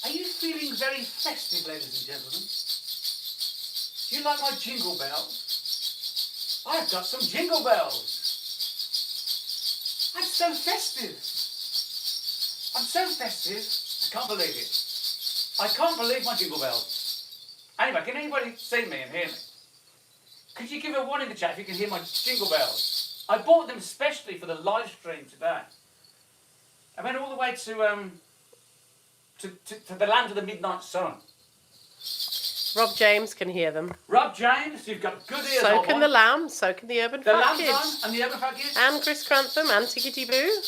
Are you feeling very festive, ladies and gentlemen? Do you like my jingle bells? I've got some jingle bells. I'm so festive. I'm so festive. I can't believe it. I can't believe my jingle bells. Anyway, can anybody see me and hear me? Could you give a 1 in the chat if you can hear my jingle bells? I bought them especially for the live stream today. I went all the way to the land of the midnight sun. Rob James can hear them. Rob James, you've got good ears. So can the Lamb, so can the Urban Fat Kids. Lamb's on, and the Urban Fat Kids. And Chris Crantham, and Tickety Boo,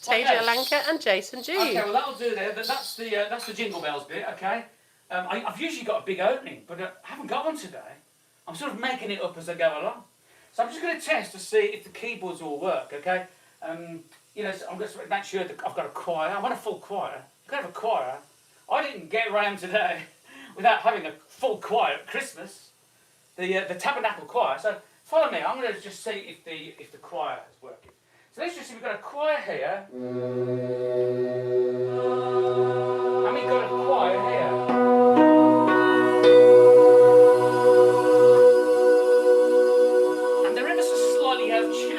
Taja Lanka, and Jason G. Okay, well that'll do there. That's the jingle bells bit, okay? I've usually got a big opening, but I haven't got one today. I'm sort of making it up as I go along. So I'm just going to test to see if the keyboards all work, okay? You know, so I'm going to make sure that I've got a choir. I want a full choir. You've got to have a choir. I didn't get around today without having a full choir at Christmas, the Tabernacle Choir. So follow me. I'm going to just see if the choir is working. So let's just see. We've got a choir here, and we've got a choir here. And they're ever so slightly out of tune.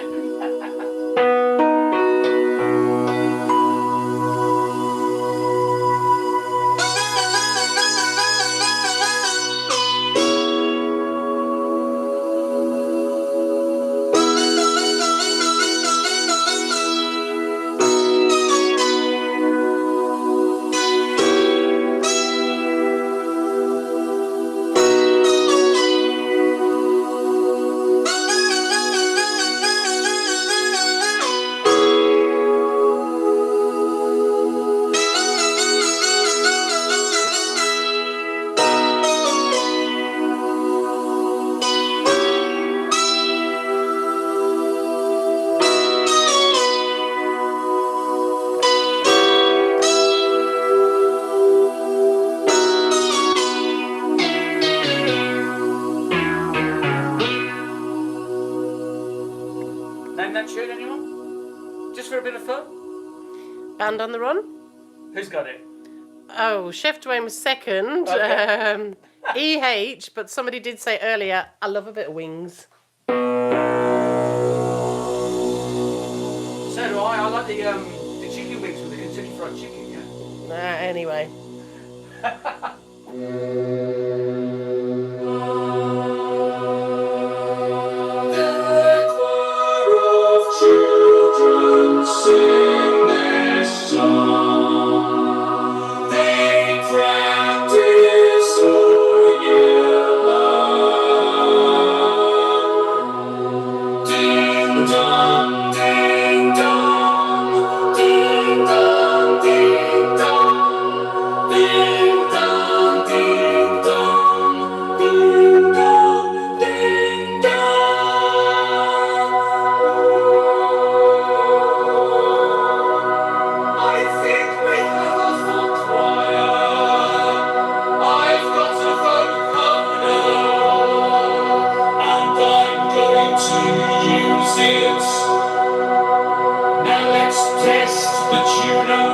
Name that tune, anyone? Just for a bit of fun? Band on the Run. Who's got it? Oh, Chef Dwayne was second. Okay. EH, but somebody did say earlier, I love a bit of Wings. So do I. I like the chicken wings with the Kentucky Fried Chicken, yeah. Anyway. Children sing their song. They practice all year long. Ding dong, ding dong, ding dong, ding dong, ding dong, ding dong, ding dong, ding dong. I think we have a full choir. I've got a vocoder, and I'm going to use it. Now let's test the tuner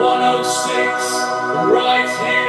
106 right here.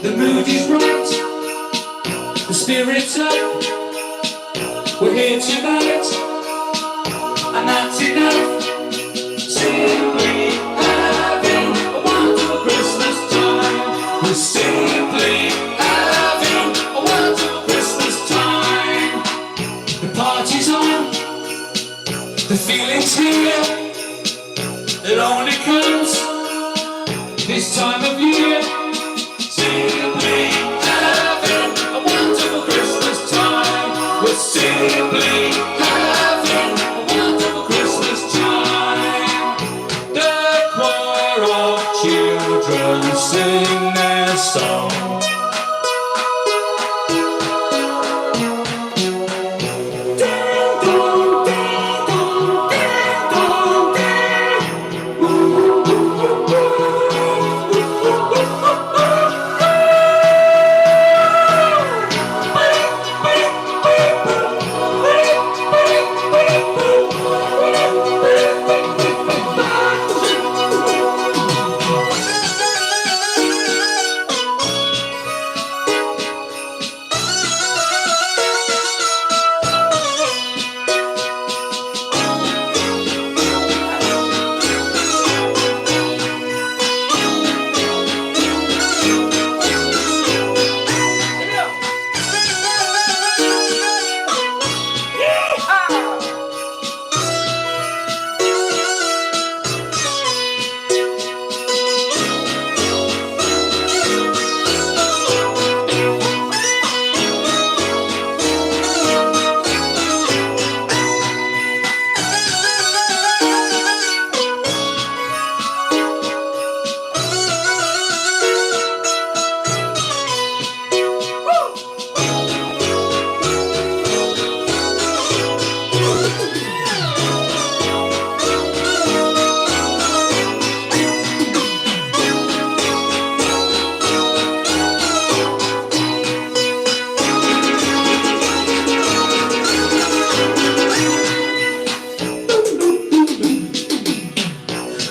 The mood is right, the spirit's up. We're here tonight, and that's enough. Simply having a wonderful Christmas time. We're simply having a wonderful Christmas time. feeling's here, it only comes this time of year. Simply having a wonderful Christmas time. We're simply having a wonderful Christmas time. The choir of children sing their song.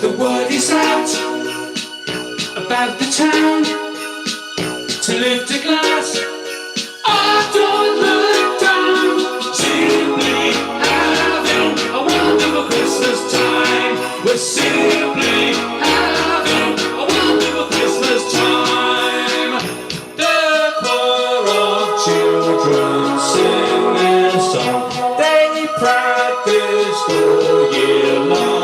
The word is out about the town to lift a glass. I don't look down. Simply having a wonderful Christmas time. We're simply having a wonderful Christmas time. The choir of children sing their song. They practice all year long.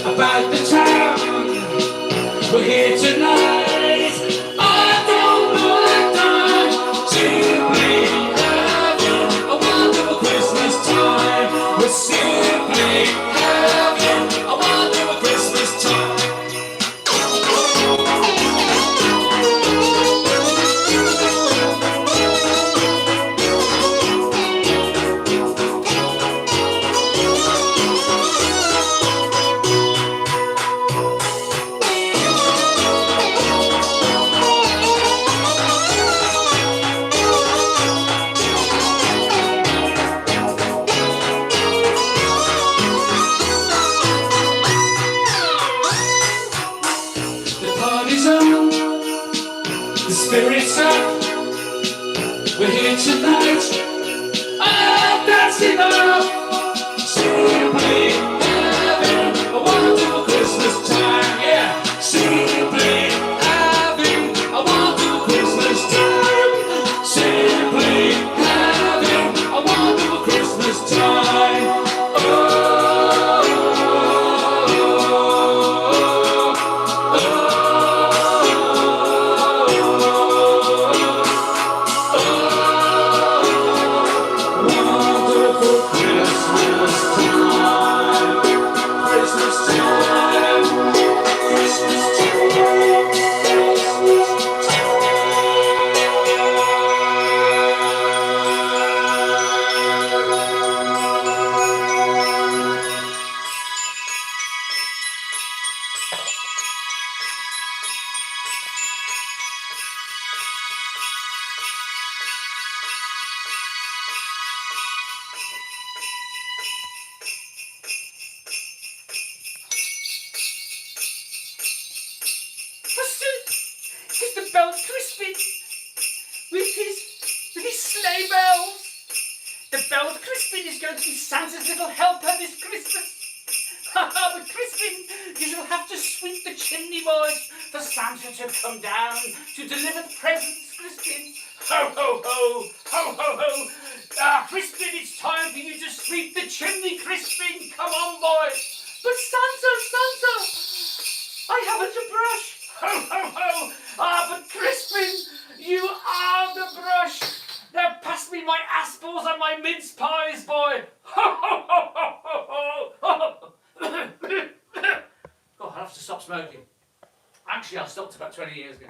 About the town, we're here tonight. I don't look down. Simply having a wonderful Christmas time. We're simply having a wonderful Christmas time. The spirit's up, we're here tonight. Oh, that's enough. Simply having a wonderful Christmas time. Yeah, simply having a wonderful Christmas time. Simply having a wonderful Christmas time. Is the bell crisping with his sleigh bells? The bell crisping is going to be Santa's little helper this Christmas. We're crisping You shall have to sweep the chimney, boys, for Santa to come down to deliver the presents, Crispin. Ho, ho, ho, ho, ho, ho. Ah, Crispin, it's time for you to sweep the chimney, Crispin. Come on, boys. But Santa, I haven't a brush. Ho, ho, ho. Ah, but Crispin, you are the brush. Now pass me my aspals and my mince pies, boy. Ho, ho, ho, ho, ho, ho. Oh, I'll have to stop smoking. Actually, I stopped about 20 years ago.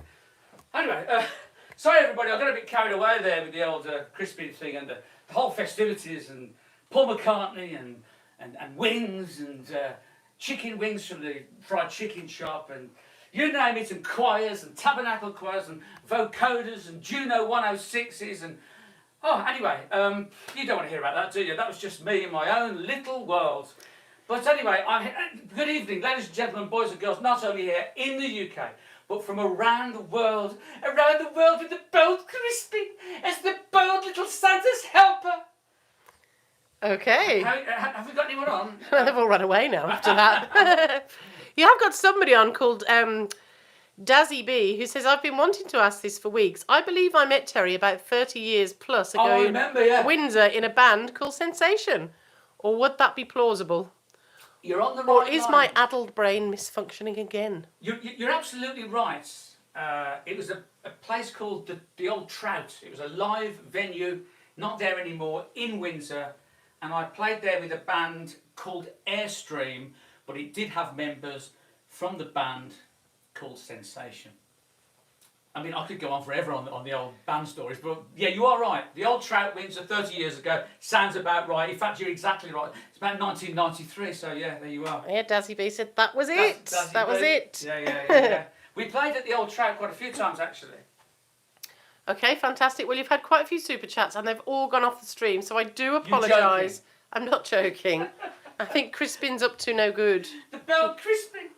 Anyway, sorry everybody, I got a bit carried away there with the old Crispin thing and the whole festivities and Paul McCartney and wings and chicken wings from the fried chicken shop and you name it, and choirs and tabernacle choirs and vocoders and Juno 106s and... Oh, anyway, you don't want to hear about that, do you? That was just me in my own little world. But anyway, good evening, ladies and gentlemen, boys and girls, not only here in the UK, but from around the world with the bold Crispin as the bold little Santa's helper. Okay. Have we got anyone on? They've all run away now after that. You have got somebody on called Dazzy B, who says, I've been wanting to ask this for weeks. I believe I met Terry about 30 years plus ago I remember, yeah. in Windsor in a band called Sensation. Or would that be plausible? You're on the right Or is line. my adult brain misfunctioning again? You're absolutely right. It was a place called the Old Trout. It was a live venue, not there anymore, in Windsor. And I played there with a band called LIVESTREAM, but it did have members from the band called Sensation. I mean, I could go on forever on the old band stories, but yeah, you are right. The Old Trout, Windsor, 30 years ago, sounds about right. In fact, you're exactly right. It's about 1993, so yeah, there you are. Yeah, Dazzy B said that was it. That was it. Yeah. We played at the Old Trout quite a few times, actually. Okay, fantastic. Well, you've had quite a few super chats and they've all gone off the stream, so I do You're apologise. joking. I'm not joking. I think Crispin's up to no good. The Bell Crispin.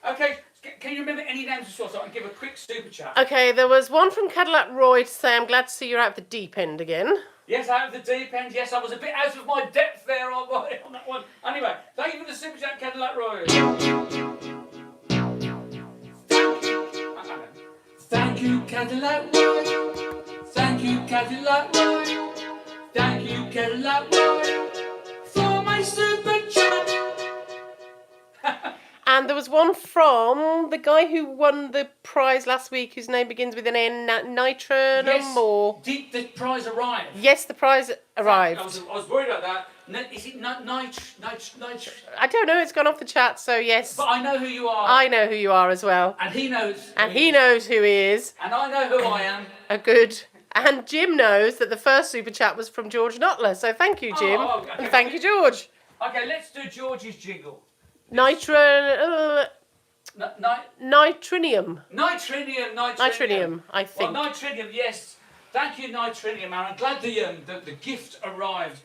Okay, can you remember any names at all so I can give a quick super chat? Okay, there was one from Cadillac Roy to say, I'm glad to see you're out of the deep end again. Yes, out of the deep end. Yes, I was a bit out of my depth there on that one. Anyway, thank you for the super chat, Cadillac Roy. Thank you, Cadillac Roy. Thank you, Cadillac Roy. Thank you, Cadillac Roy, for my super chat. And there was one from the guy who won the prize last week, whose name begins with an N, Nitronum, Yes, or... the prize arrived. Yes, the prize arrived. I was worried about that. Is it nitr? I don't know, it's gone off the chat, so yes. But I know who you are. I know who you are as well. And he knows. And he knows who he is. And I know who I am. A good... And Jim knows that the first super chat was from George Notler, so thank you, Jim. Okay. And thank you, George. Okay, let's do George's jingle. Nitronium. Nitrinium, Nitrinium, I think. Well, nitrinium, yes. Thank you, nitrinium, and I'm glad the gift arrived.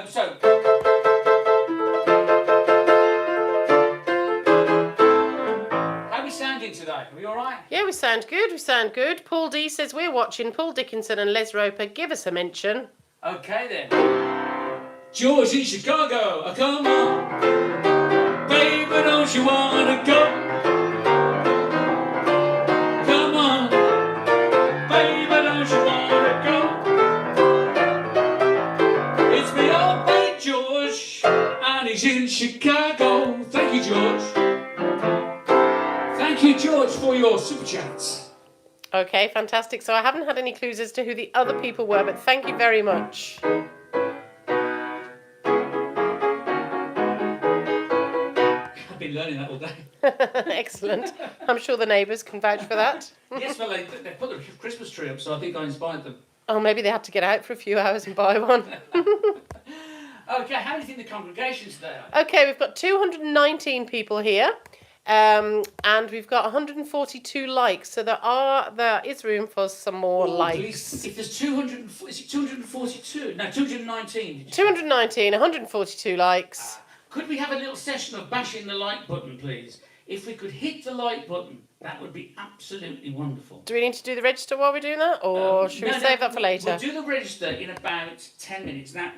So. How are we sounding today? Are we all right? Yeah, we sound good. Paul D says we're watching. Paul Dickinson and Les Roper, give us a mention. Okay then. George in Chicago, come on. Baby, don't you wanna go? Come on. Baby, don't you wanna go? It's me old mate George, and he's in Chicago. Thank you, George. Thank you, George, for your super chats. Okay, fantastic. So I haven't had any clues as to who the other people were, but thank you very much. I've been learning that all day. Excellent. I'm sure the neighbours can vouch for that. Yes, well, they put the Christmas tree up, so I think I inspired them. Oh, maybe they had to get out for a few hours and buy one. Okay, how do you think the congregation today are? Okay, we've got 219 people here. And we've got 142 likes, so there is room for some more likes. Please, if there's 242? No, 219. 219, 142 likes. Could we have a little session of bashing the like button, please? If we could hit the like button That would be absolutely wonderful. Do we need to do the register while we're doing that, or should we save that for later? We'll do the register in about 10 minutes. No,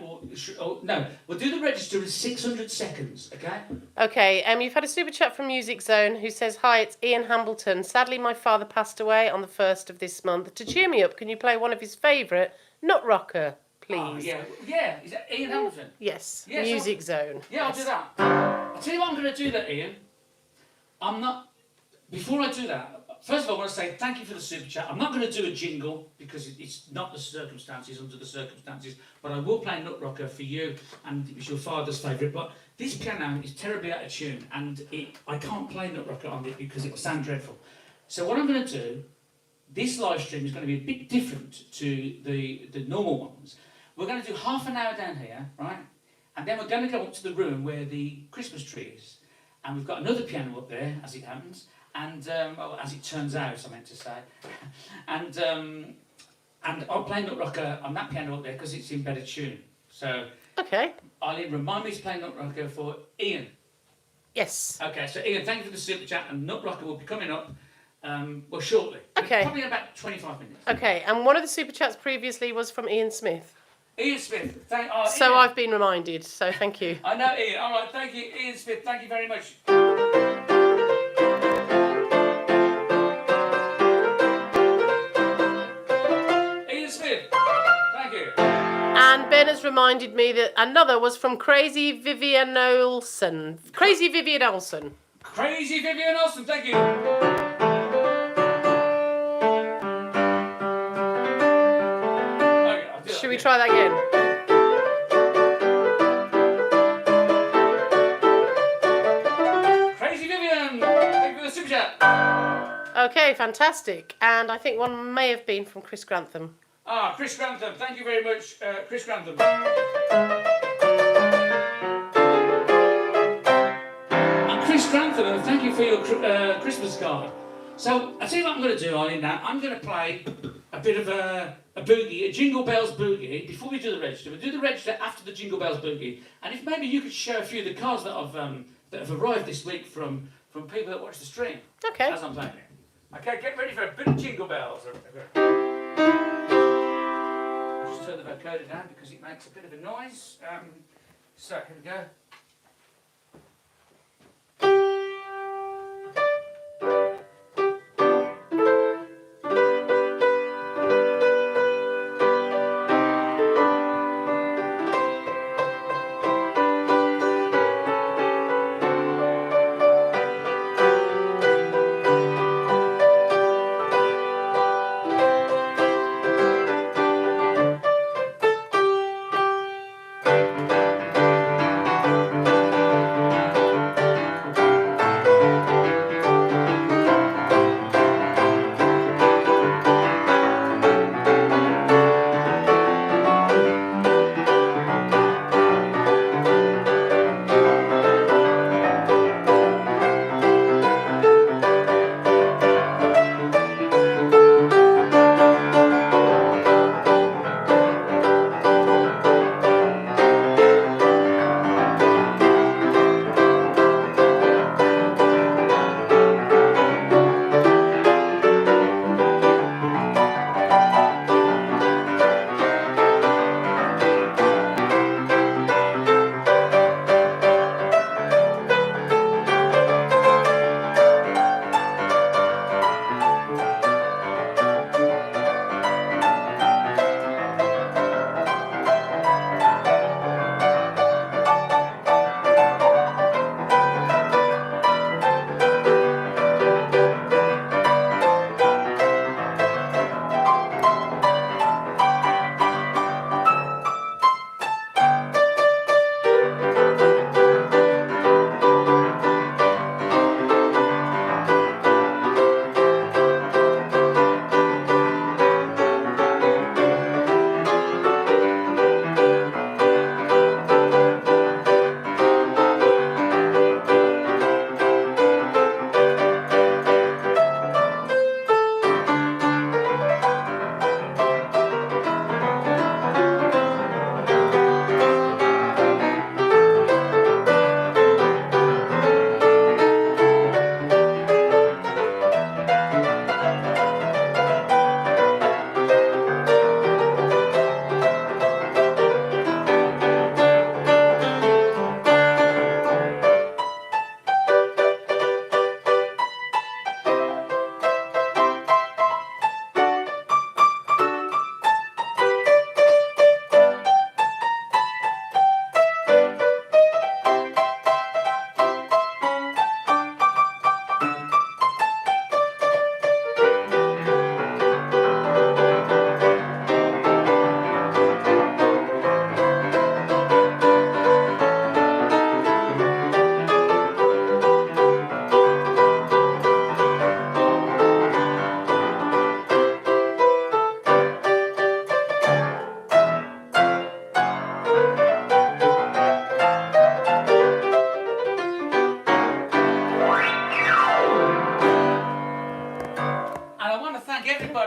we'll do the register in 600 seconds, okay? Okay, you've had a super chat from Music Zone who says, "Hi, it's Ian Hambleton. Sadly, my father passed away on the 1st of this month. To cheer me up, can you play one of his favourite Nut Rocker, please?" Oh, yeah. Is that Ian Hamilton? Yes, Yes, Music Zone. Yeah, I'll do that. I'll tell you what I'm going to do that, Ian. Before I do that, first of all, I want to say thank you for the super chat. I'm not going to do a jingle because it's not the circumstances, under the circumstances, but I will play Nut Rocker for you, and it was your father's favourite. But this piano is terribly out of tune, and I can't play Nut Rocker on it because it will sound dreadful. So what I'm going to do, this live stream is going to be a bit different to the normal ones. We're going to do half an hour down here, right? And then we're going to go up to the room where the Christmas tree is. And we've got another piano up there, as it happens. And, as it turns out, I meant to say. and I'll play Nut Rocker on that piano up there because it's in better tune. So, Okay. Eileen, remind me to play Nut Rocker for Ian. Yes. Okay, so Ian, thank you for the super chat, and Nut Rocker will be coming up, shortly. Okay. Probably in about 25 minutes. Okay, and one of the super chats previously was from Ian Smith. Ian Smith, So Ian. I've been reminded, so thank you. I know, Ian. All right, thank you, Ian Smith. Thank you very much. Ian Smith, thank you. And Ben has reminded me that another was from Crazy Vivian Olsen. Crazy Vivian Olsen. Crazy Vivian Olsen, thank you. Okay, I'll do that Should we again. try that again? Crazy Vivian, thank you for the super chat. Okay, fantastic. And I think one may have been from Chris Grantham. Ah, Chris Grantham, thank you very much, Chris Grantham. And Chris Grantham, thank you for your Christmas card. So, I'll tell you what I'm going to do, Eileen, now. I'm going to play a bit of a boogie, a Jingle Bells boogie, before we do the register. We'll do the register after the Jingle Bells boogie. And if maybe you could show a few of the cards that have arrived this week from people that watch the stream. Okay. As I'm playing it. Okay, get ready for a bit of Jingle Bells. Just turn the vocoder down because it makes a bit of a noise. So, here we go.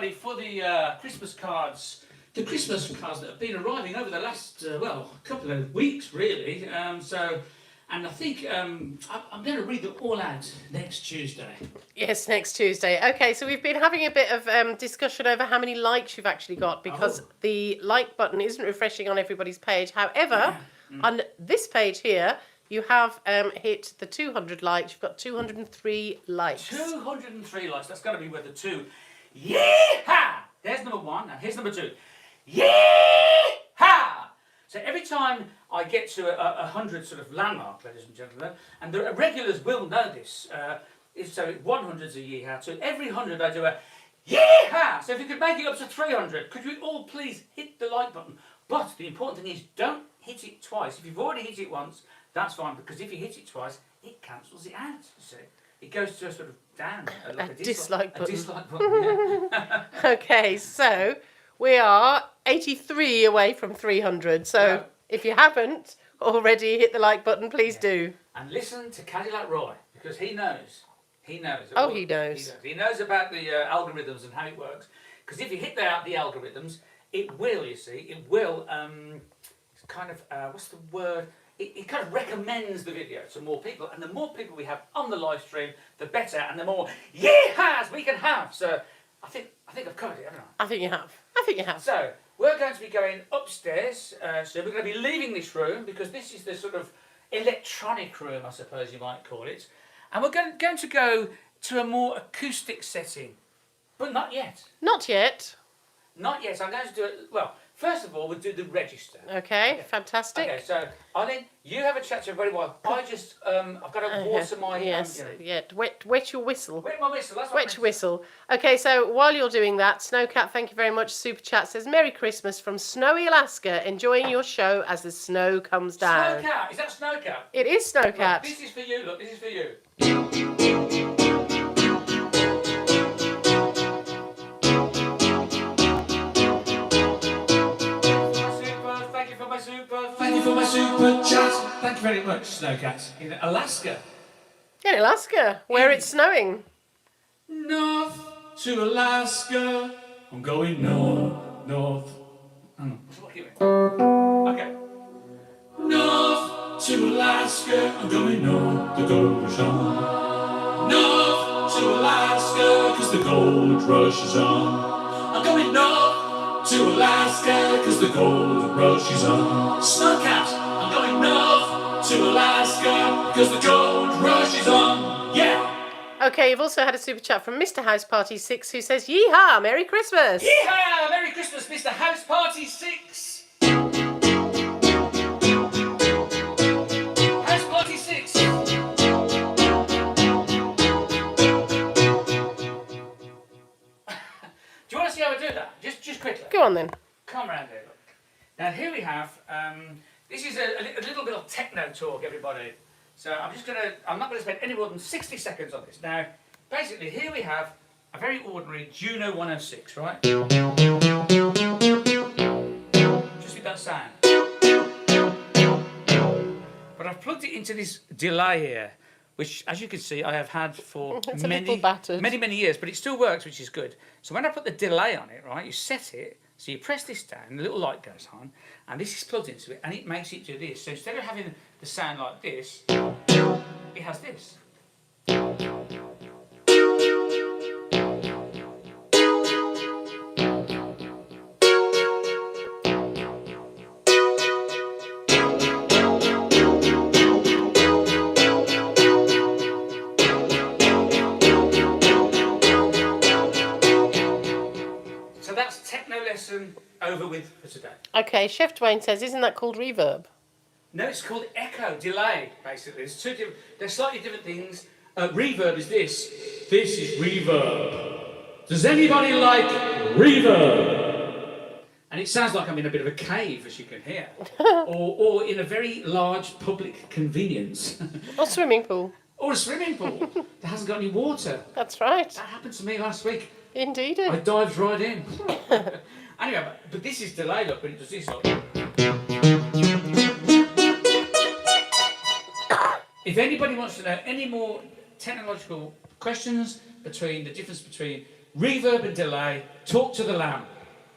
everybody for the Christmas cards. The Christmas cards that have been arriving over the last, couple of weeks, really. And I think I'm going to read them all out next Tuesday. Yes, next Tuesday. Okay, so we've been having a bit of discussion over how many likes you've actually got because the like button isn't refreshing on everybody's page. However, on this page here, you have hit the 200 likes. You've got 203 likes. 203 likes. That's got to be worth a 2. Yeehaw! There's number 1, and here's number 2. Yeehaw! So every time I get to a 100 sort of landmark, ladies and gentlemen, and the regulars will know this, so 100's a yeehaw. So every 100 I do a yeehaw! So if you could make it up to 300, could you all please hit the like button? But the important thing is don't hit it twice. If you've already hit it once, that's fine, because if you hit it twice, it cancels it out, you see. It goes to a sort of down, like a dislike button. A dislike button, yeah. Okay, so we are 83 away from 300. So if you haven't already hit the like button, please do. And listen to Cadillac Roy, because he knows. He knows. Oh, he knows. He knows about the algorithms and how it works. Because if you hit the algorithms, it will, you see, it will kind of, what's the word? It kind of recommends the video to more people. And the more people we have on the live stream, the better. And the more yeehaws we can have. So I think I've covered it, haven't I? I think you have. I think you have. So we're going to be going upstairs. So we're going to be leaving this room because this is the sort of electronic room, I suppose you might call it. And we're going to go to a more acoustic setting. But not yet. Not yet. Not yet. I'm going to do it. Well, first of all, we'll do the register. Okay, fantastic. Okay, so Eileen, you have a chat to everybody while I just, I've got to water my... Yes, wet your whistle. Wet my whistle, that's what Wet your whistle. Okay, so while you're doing that, Snowcat, thank you very much. Super Chat says, Merry Christmas from snowy Alaska, enjoying your show as the snow comes down. Snowcat, is that Snowcat? It is Snowcat. Look, this is for you, look, this is for you. Thank you for my super chat. Thank you very much, Snowcat. In Alaska. In Alaska, where it's snowing. North to Alaska. I'm going north. Hang on. Okay. North to Alaska. I'm going north to go on. North to Alaska, 'cause the gold rush is on. I'm going north to Alaska, 'cause the gold rush is on. Snowcat, I'm going north to Alaska, 'cause the gold rush is on. Yeah. Okay, you've also had a super chat from Mr. House Party 6 who says, Yeehaw, Merry Christmas. Yeehaw! Merry Christmas, Mr. House Party 6. House Party 6. Do you want to see how I do that? Just quickly. Go on then. Come around here, look. Now here we have, this is a little bit of techno talk, everybody. So I'm not going to spend any more than 60 seconds on this. Now, basically here we have a very ordinary Juno 106, right? Just with that sound. But I've plugged it into this delay here, which, as you can see, I have had for It's a little battered. many years, but it still works, which is good. So when I put the delay on it, right, you set it, so you press this down, the little light goes on, and this is plugged into it, and it makes it do this. So instead of having the sound like this, it has this. So that's techno lesson over with for today. Okay, Chef Dwayne says, isn't that called reverb? No, it's called echo, delay, basically. There's two different, they're slightly different things. Reverb is this. This is reverb. Does anybody like reverb? And it sounds like I'm in a bit of a cave, as you can hear. or in a very large public convenience. Or swimming pool. Or a swimming pool that hasn't got any water. That's right. That happened to me last week. Indeed. I dived right in. Anyway, but this is delay, look, when it does this, look. If anybody wants to know any more technological questions between the difference between reverb and delay, talk to the lamb.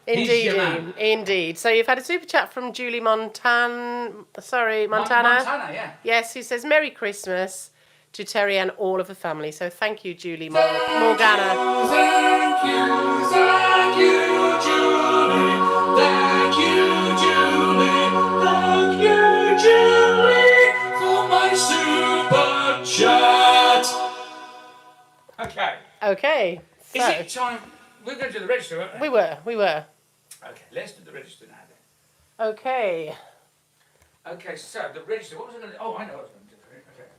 He's your man. Indeed. So you've had a super chat from Julie Montana. Montana, yeah. Yes, who says Merry Christmas to Terry and all of the family. So thank you, Julie Morgana. Thank you, Julie. Thank you, Julie. Thank you, Julie, for my super chat. Okay. Okay. Is So it time? We're going to do the register, aren't we were. Okay, let's do the register now then. Okay. Okay, so the register, what was I going to do? Oh, I know what I was going to do.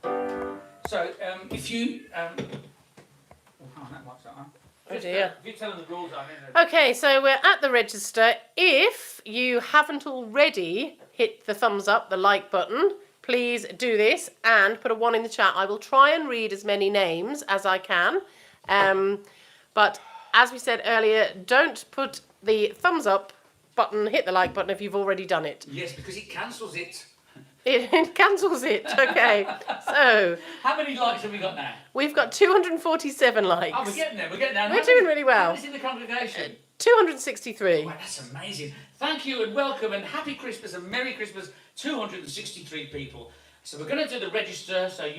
Okay. So, if you, oh, that might start, huh? Oh dear. If you tell them the rules, I'm in. Okay, so we're at the register. If you haven't already hit the thumbs up, the like button, please do this and put a 1 in the chat. I will try and read as many names as I can. But as we said earlier, don't put the thumbs up button, hit the like button if you've already done it. Yes, because it cancels it. It cancels it. Okay. So How many likes have we got now? we've got 247 likes. Oh, we're getting there, we're getting there. We're doing really well. How many's in the congregation? 263. Wow, that's amazing. Thank you and welcome and happy Christmas and Merry Christmas, 263 people. So we're going to do the register. So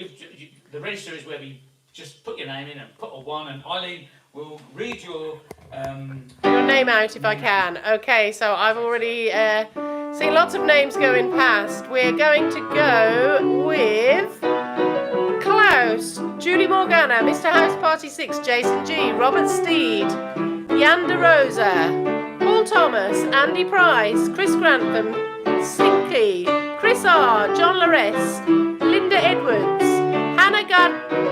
the register is where we just put your name in and put a 1, and Eileen will read your name out if I can. Okay, so I've already seen lots of names going past. We're going to go with Klaus, Julie Morgana, Mr. House Party 6, Jason G, Robert Steed, Jan De Rosa, Paul Thomas, Andy Price, Chris Grantham, Sinky, Chris R, John Lores, Linda Edwards, Hannah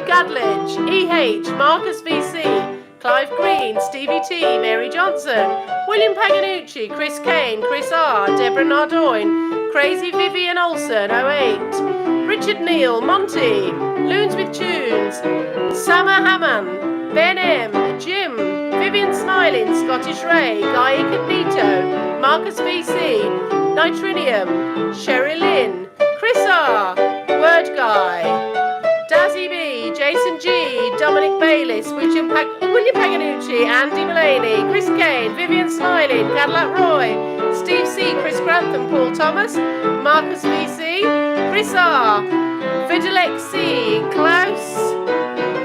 Gadledge, EH, Marcus VC, Clive Green, Stevie T, Mary Johnson, William Paganucci, Chris Kane, Chris R, Deborah Nardoin, Crazy Vivian Olsen, 08, Richard Neal, Monty, Loons with Tunes, Sama Hammond, Ben M, Jim, Vivian Smiling, Scottish Ray, Guy Icagnito, Marcus VC, Nitrinium, Sherry Lynn, Chris R, Word Guy, Dazzy B, Jason G, Dominic Bayliss, William Paganucci, Andy Mullaney, Chris Kane, Vivian Smiling, Cadillac Roy, Steve C, Chris Grantham, Paul Thomas, Marcus VC, Chris R, Vidalex C, Klaus,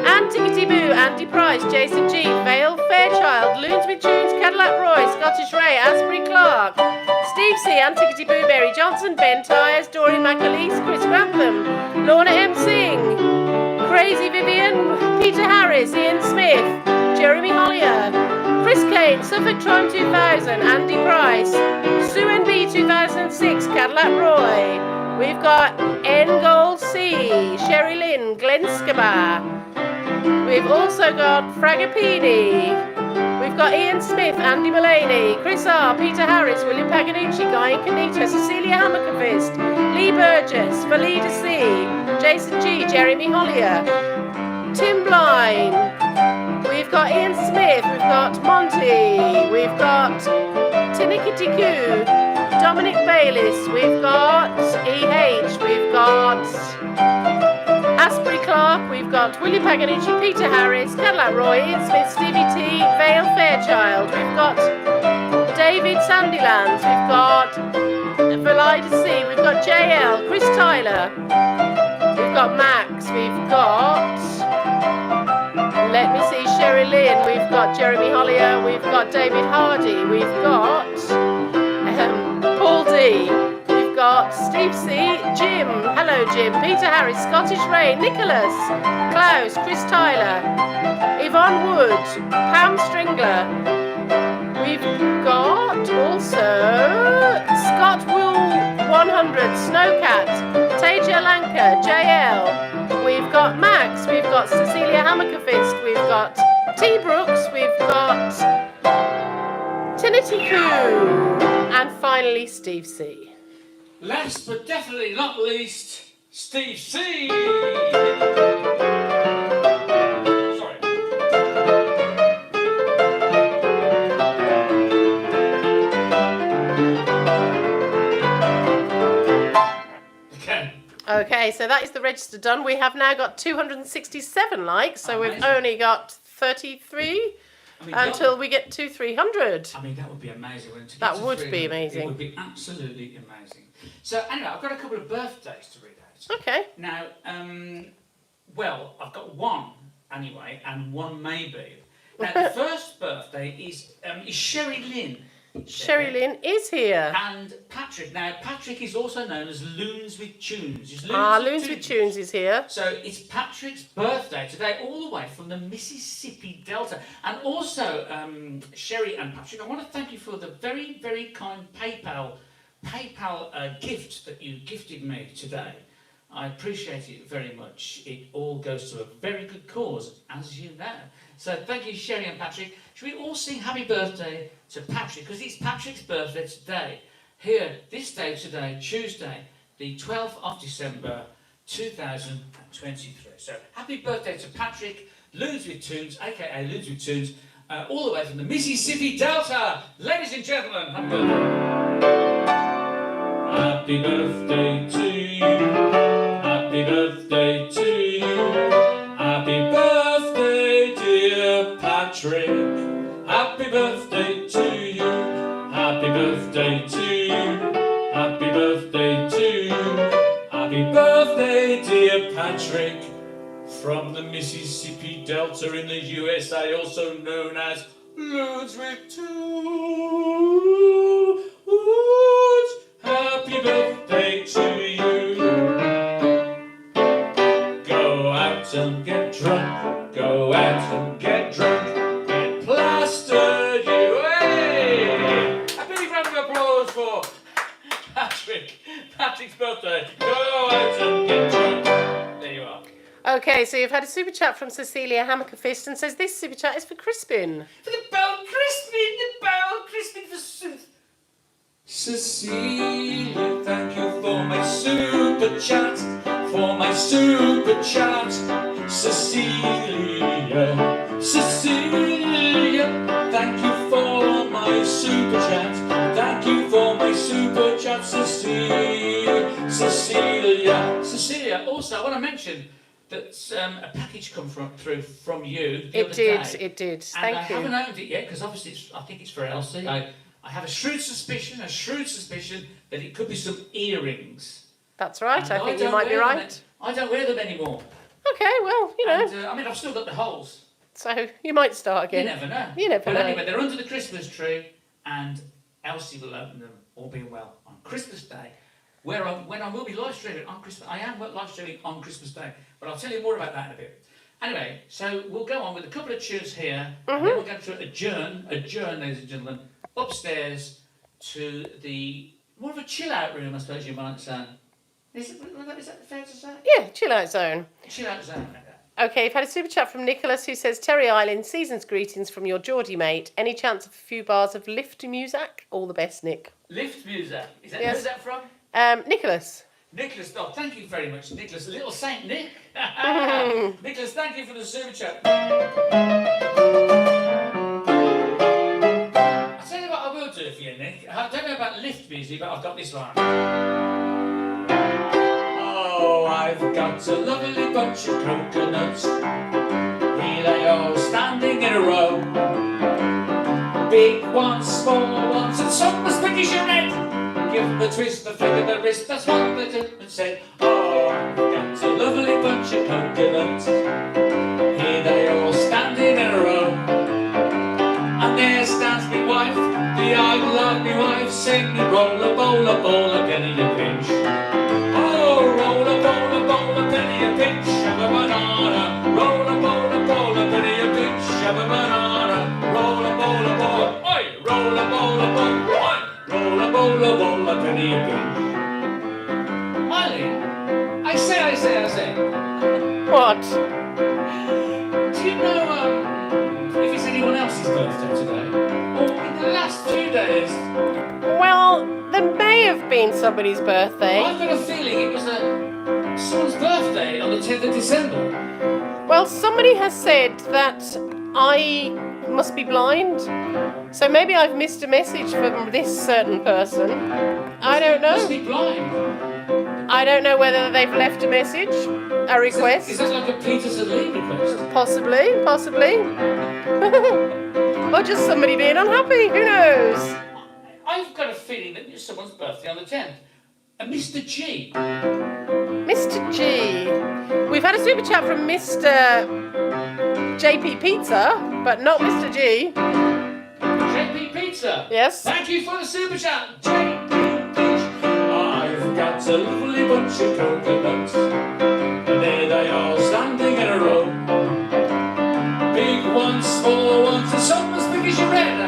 Antiquity Boo, Andy Price, Jason G, Vale Fairchild, Loons with Tunes, Cadillac Roy, Scottish Ray, Asbury Clark, Steve C, Antiquity Boo, Mary Johnson, Ben Tyres, Doreen McAleese, Chris Grantham, Lorna M. Singh, Crazy Vivian, Peter Harris, Ian Smith, Jeremy Hollier, Chris Kane, Suffolk Tron 2000, Andy Price, Sue NB 2006, Cadillac Roy. We've got Ngold C, Sherry Lynn, Glenn Scabar. We've also got Fragapini. We've got Ian Smith, Andy Mullaney, Chris R, Peter Harris, William Paganucci, Guy Canito, Cecilia Hammerfist, Lee Burgess, Valida C, Jason G, Jeremy Hollier, Tim Blind. We've got Ian Smith, we've got Monty, we've got Tinikitiku, Dominic Bayliss, we've got EH, we've got Asbury Clark, we've got William Paganucci, Peter Harris, Cadillac Roy, Ian Smith, Stevie T, Vale Fairchild, we've got David Sandylands, we've got Valida C, we've got JL, Chris Tyler, we've got Max, we've got, let me see, Sherry Lynn, we've got Jeremy Hollier, we've got David Hardy, we've got Paul D, we've got Steve C, Jim, hello Jim, Peter Harris, Scottish Ray, Nicholas, Klaus, Chris Tyler, Yvonne Wood, Pam Stringler, we've got also Scott Wool 100, Snowcat, Taja Lanka, JL, we've got Max, we've got Cecilia Hammerfist, we've got T Brooks, we've got Tinity Poo, and finally Steve C. Last but definitely not least, Steve C. Sorry. Okay, so that is the register done. We have now got 267 likes, so we've only got 33 I mean, until we get to 300. I mean, that would be amazing. Wouldn't it? To That get to would be 300, amazing. It would be absolutely amazing. So anyway, I've got a couple of birthdays to read out. Okay. Now, well, I've got one anyway, and one maybe. Now, the first birthday is Sherry Lynn. Sherry Lynn is here. And Patrick. Now, Patrick is also known as Loons with Tunes. He's Loons with Tunes is here. So it's Patrick's birthday today, all the way from the Mississippi Delta. And also, Sherry and Patrick, I want to thank you for the very, very kind PayPal gift that you gifted me today. I appreciate it very much. It all goes to a very good cause, as you know. So thank you, Sherry and Patrick. Should we all sing happy birthday to Patrick? Because it's Patrick's birthday today. Here, this day today, Tuesday, the 12th of December, 2023. So happy birthday to Patrick, Loons with Tunes, aka Loons with Tunes, all the way from the Mississippi Delta. Ladies and gentlemen, happy birthday. Happy birthday to you. Happy birthday to you. Happy birthday, dear Patrick. Happy birthday to you. Happy birthday to you. Happy birthday to you. Happy birthday, dear Patrick. From the Mississippi Delta in the USA, also known as Loons with Tunes. Happy birthday to you. Go out and get drunk. Go out and get drunk. Get plastered, you. Hey! A big round of applause for Patrick. Patrick's birthday. Go out and get drunk. There you are. Okay, so you've had a super chat from Cecilia Hammerfist and says this super chat is for Crispin. For the bell Crispin for Sooth. Cecilia, thank you for my super chat. For my super chat. Cecilia, thank you for my super chat. Thank you for my super chat, Cecilia, also I want to mention that a package come through from you the other day. It did. And Thank I you. haven't opened it yet because obviously I think it's for Elsie. I have a shrewd suspicion that it could be some earrings. That's right. And I think you don't might be wear them right. I don't wear them anymore. Okay, well, you know. And, I mean, I've still got the holes. So you might start again. You never know. You never But know. anyway, they're under the Christmas tree, and Elsie will open them, all being well, on Christmas Day, when I will be live streaming on Christmas. I am live streaming on Christmas Day, but I'll tell you more about that in a bit. Anyway, so we'll go on with a couple of tunes here, and then we're going to adjourn, ladies and gentlemen, upstairs to the more of a chill-out room, I suppose you might say. Is that fair to say? Yeah, chill out zone. Chill-out zone. Okay, you've had a super chat from Nicholas who says, Terry Island, season's greetings from your Geordie mate. Any chance of a few bars of lift music? All the best, Nick. Lift music. Yes. Where's that from? Nicholas. Nicholas, oh, thank you very much, Nicholas. Little Saint Nick. Nicholas, thank you for the super chat. I'll tell you what I will do for you, Nick. I don't know about lift music, but I've got this one. Oh, I've got a lovely bunch of coconuts. Here they all standing in a row. Big ones, small ones, and some as big as your head. Give them a twist, a flick of the wrist, that's what the gentleman said. Oh, I've got a lovely bunch of coconuts. Here they all standing in a row. And there stands me wife, the idol of me wife, singing roll a bowl, a penny a pinch. Oh, roll a bowl, a penny a pinch of a banana. Roll a bowl, a penny a pinch of a banana. Roll a bowl, oi! Roll a bowl, oi! Roll a bowl, a penny a pinch. Eileen, I say. What? Do you know if it's anyone else's birthday today? Or in the last few days? Well, there may have been somebody's birthday. I've got a feeling it was someone's birthday on the 10th of December. Well, somebody has said that I must be blind. So maybe I've missed a message from this certain person. I don't Must know. be blind. I don't know whether they've left a message, a request. Is that like a Peter Lee request? Possibly. Or just somebody being unhappy, who knows? I've got a feeling that it's someone's birthday on the 10th. And Mr. G. Mr. G. We've had a super chat from Mr. JP Pizza, but not Mr. G. JP Pizza. Yes. Thank you for the super chat, JP Pizza. I've got a lovely bunch of coconuts. And there they are standing in a row. Big ones, small ones, and some as big as your head.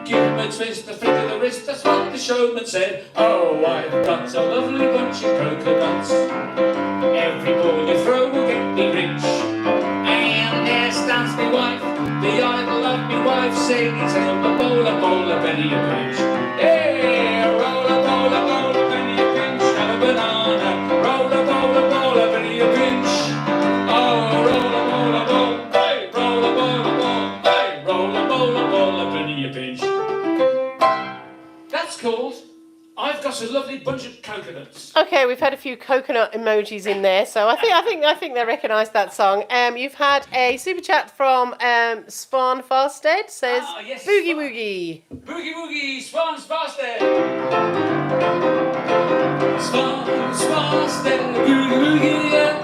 Give them a twist, a flick of the wrist, that's what the showman said. Oh, I've got a lovely bunch of coconuts. Every ball you throw will get me rich. And there stands me wife, the idol of me wife, saying, "Tell a bowl, a penny a pinch. Hey, roll a bowl, a penny a pinch. Have a banana, roll a penny a pinch. Oh, roll a bowl, hey, roll a bowl, hey, roll a penny a pinch." That's called I've Got a Lovely Bunch of Coconuts. Okay, we've had a few coconut emojis in there, so I think they recognise that song. You've had a super chat from Spawn Farstead, says Yes, Boogie Spawn. Woogie. Boogie Woogie, Swans Faster. Swans Faster, Boogie Woogie, yeah.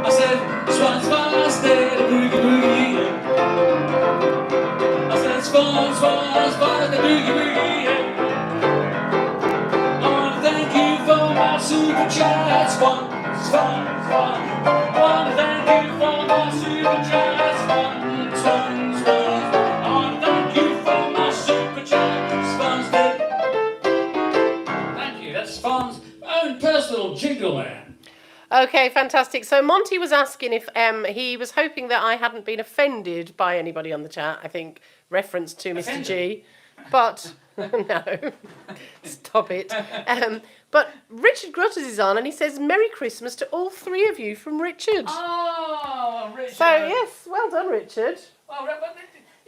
I said, Swans Faster, Boogie Woogie, yeah. I said, Swans Faster, Boogie Woogie, yeah. I want to thank you for my super chat, Swans. I want to thank you for my super chat, Swans. I want to thank you for my super chat, Swans. Thank you, that's Swans' own personal jingle there. Okay, fantastic. So Monty was asking if he was hoping that I hadn't been offended by anybody on the chat. I think reference to Mr. G, but no, stop it. But Richard Grutters is on, and he says Merry Christmas to all three of you from Richard. Oh, Richard. So yes, well done, Richard. Well, but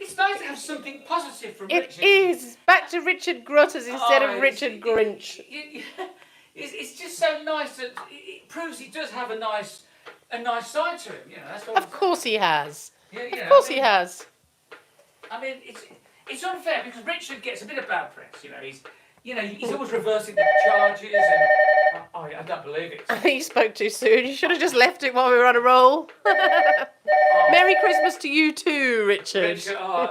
it's nice to have something positive from It Richard. is back to Richard Grutters instead Oh, of Richard Grinch. It's just so nice that it proves he does have a nice side to him. You know, that's what. Of course he has. Yeah, Of course he has. I mean, it's unfair because Richard gets a bit of bad press. He's always reversing the charges, and I don't believe it. You spoke too soon. You should have just left it while we were on a roll. Merry Christmas to you too, Richard. Richard, I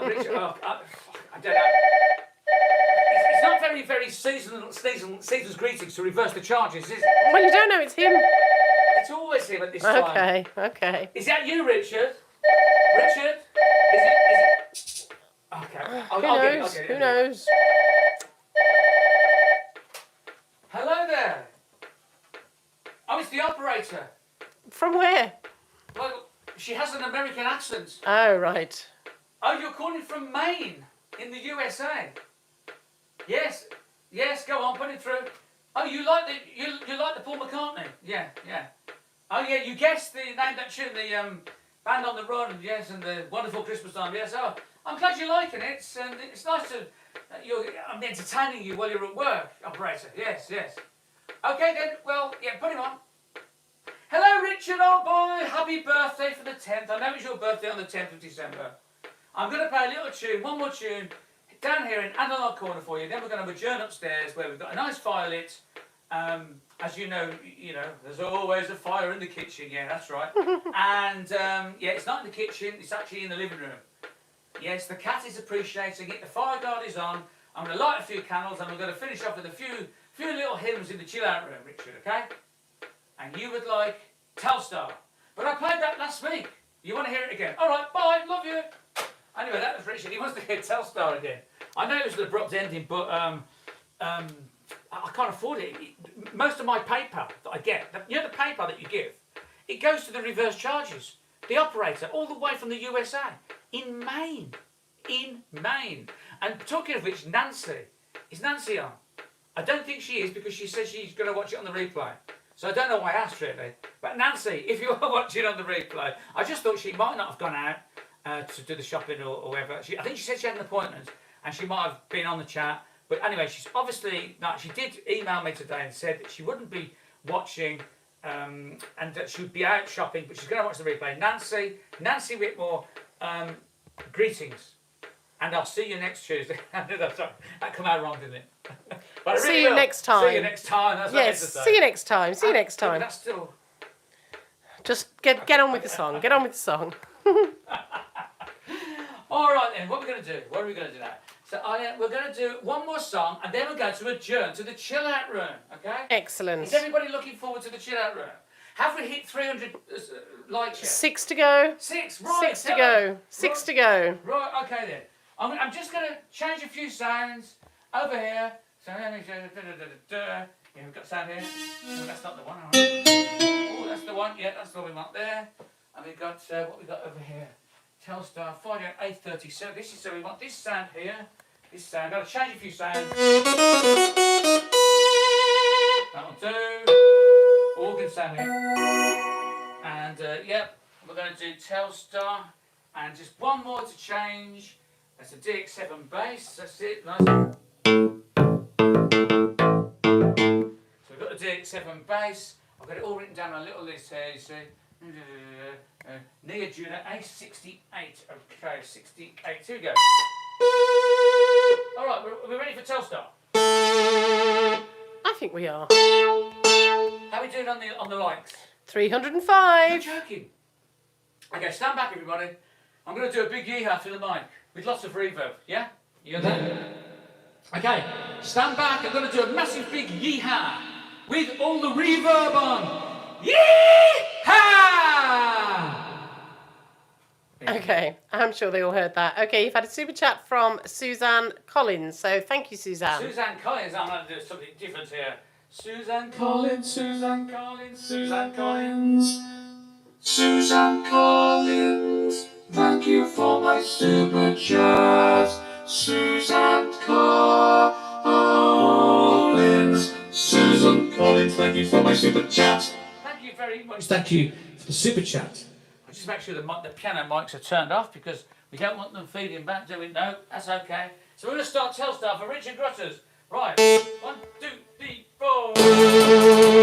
don't know. It's not very season's greetings to reverse the charges, is it? Well, you don't know it's him. It's always him at this time. Okay. Is that you, Richard? Richard? Is it? Okay. I'll get it. Who knows? Hello there. Oh, it's the operator. From where? Well, she has an American accent. Oh, right. Oh, you're calling from Maine, in the USA. Yes, go on, put it through. Oh, you like the Paul McCartney? Yeah. Oh, yeah, you guessed the name of that tune, the Band on the Run, yes, and the Wonderful Christmas Time, yes. Oh, I'm glad you're liking it, and it's nice to, I'm entertaining you while you're at work, operator, yes. Okay then, well, yeah, put him on. Hello, Richard, old boy, happy birthday for the 10th. I know it's your birthday on the 10th of December. I'm going to play a little tune, one more tune, down here in Analog Corner for you. Then we're going to adjourn upstairs where we've got a nice fire lit. As you know, there's always a fire in the kitchen. Yeah, that's right. And yeah, it's not in the kitchen. It's actually in the living room. Yes, the cat is appreciating it. The fire guard is on. I'm going to light a few candles, and we're going to finish off with a few little hymns in the chill out room, Richard. Okay? And you would like Telstar, but I played that last week. You want to hear it again? All right. Bye. Love you. Anyway, that was Richard. He wants to hear Telstar again. I know it was an abrupt ending, but I can't afford it. Most of my PayPal that I get, the PayPal that you give, it goes to the reverse charges. The operator, all the way from the USA, in Maine. And talking of which, is Nancy on? I don't think she is because she said she's going to watch it on the replay. So I don't know why I asked really. But Nancy, if you are watching on the replay, I just thought she might not have gone out to do the shopping or whatever. I think she said she had an appointment and she might have been on the chat. But anyway, she's obviously not. She did email me today and said that she wouldn't be watching and that she would be out shopping, but she's going to watch the replay. Nancy Whitmore, greetings, and I'll see you next Tuesday. That come out wrong, didn't it? But I See really you will. next time. See you next time. That's what I Yes, meant to say. see you next time. See you next Yeah, but time. that's still. Just get on with the song. Get on with the song. All right then. What are we going to do? What are we going to do now? So we're going to do one more song, and then we're going to adjourn to the chill out room. Okay? Excellent. Is everybody looking forward to the chill out room? Have we hit 300 likes yet? 6 to go. 6. Right. 6 to go. 6 to go. Right. Okay then. I'm just going to change a few sounds over here. So yeah, we've got sound here. Oh, that's not the one. All right. Oh, that's the one. Yeah, that's the one we want there. And we've got what we got over here. Telstar 58837. This is so we want this sound here. This sound. Got to change a few sounds. That'll do. Organ sound here. And yep, we're going to do Telstar. And just one more to change. That's a DX7 bass. That's it. Nice. So we've got the DX7 bass. I've got it all written down on a little list here, you see. Nia Juno A68. Okay, 68. Here we go. Alright, we're ready for Telstar. I think we are. How are we doing on the likes? 305. You're joking. Okay, stand back everybody. I'm going to do a big yeehaw for the mic with lots of reverb. Yeah? You're there? Okay, stand back. I'm going to do a massive big yeehaw with all the reverb on. Yeehaw! Okay, I'm sure they all heard that. Okay, you've had a super chat from Suzanne Collins. So thank you, Suzanne. Suzanne Collins, I'm going to do something different here. Suzanne Collins, Suzanne Collins, Suzanne Collins. Suzanne Collins, thank you for my super chat. Suzanne Collins. Susan Collins, thank you for my super chat. Thank you very much. Thank you for the super chat. I'll just make sure the piano mics are turned off because we don't want them feeding back, do we? No, that's okay. So we're going to start Telstar for Richard Grutters. Right. 1, 2, 3, 4.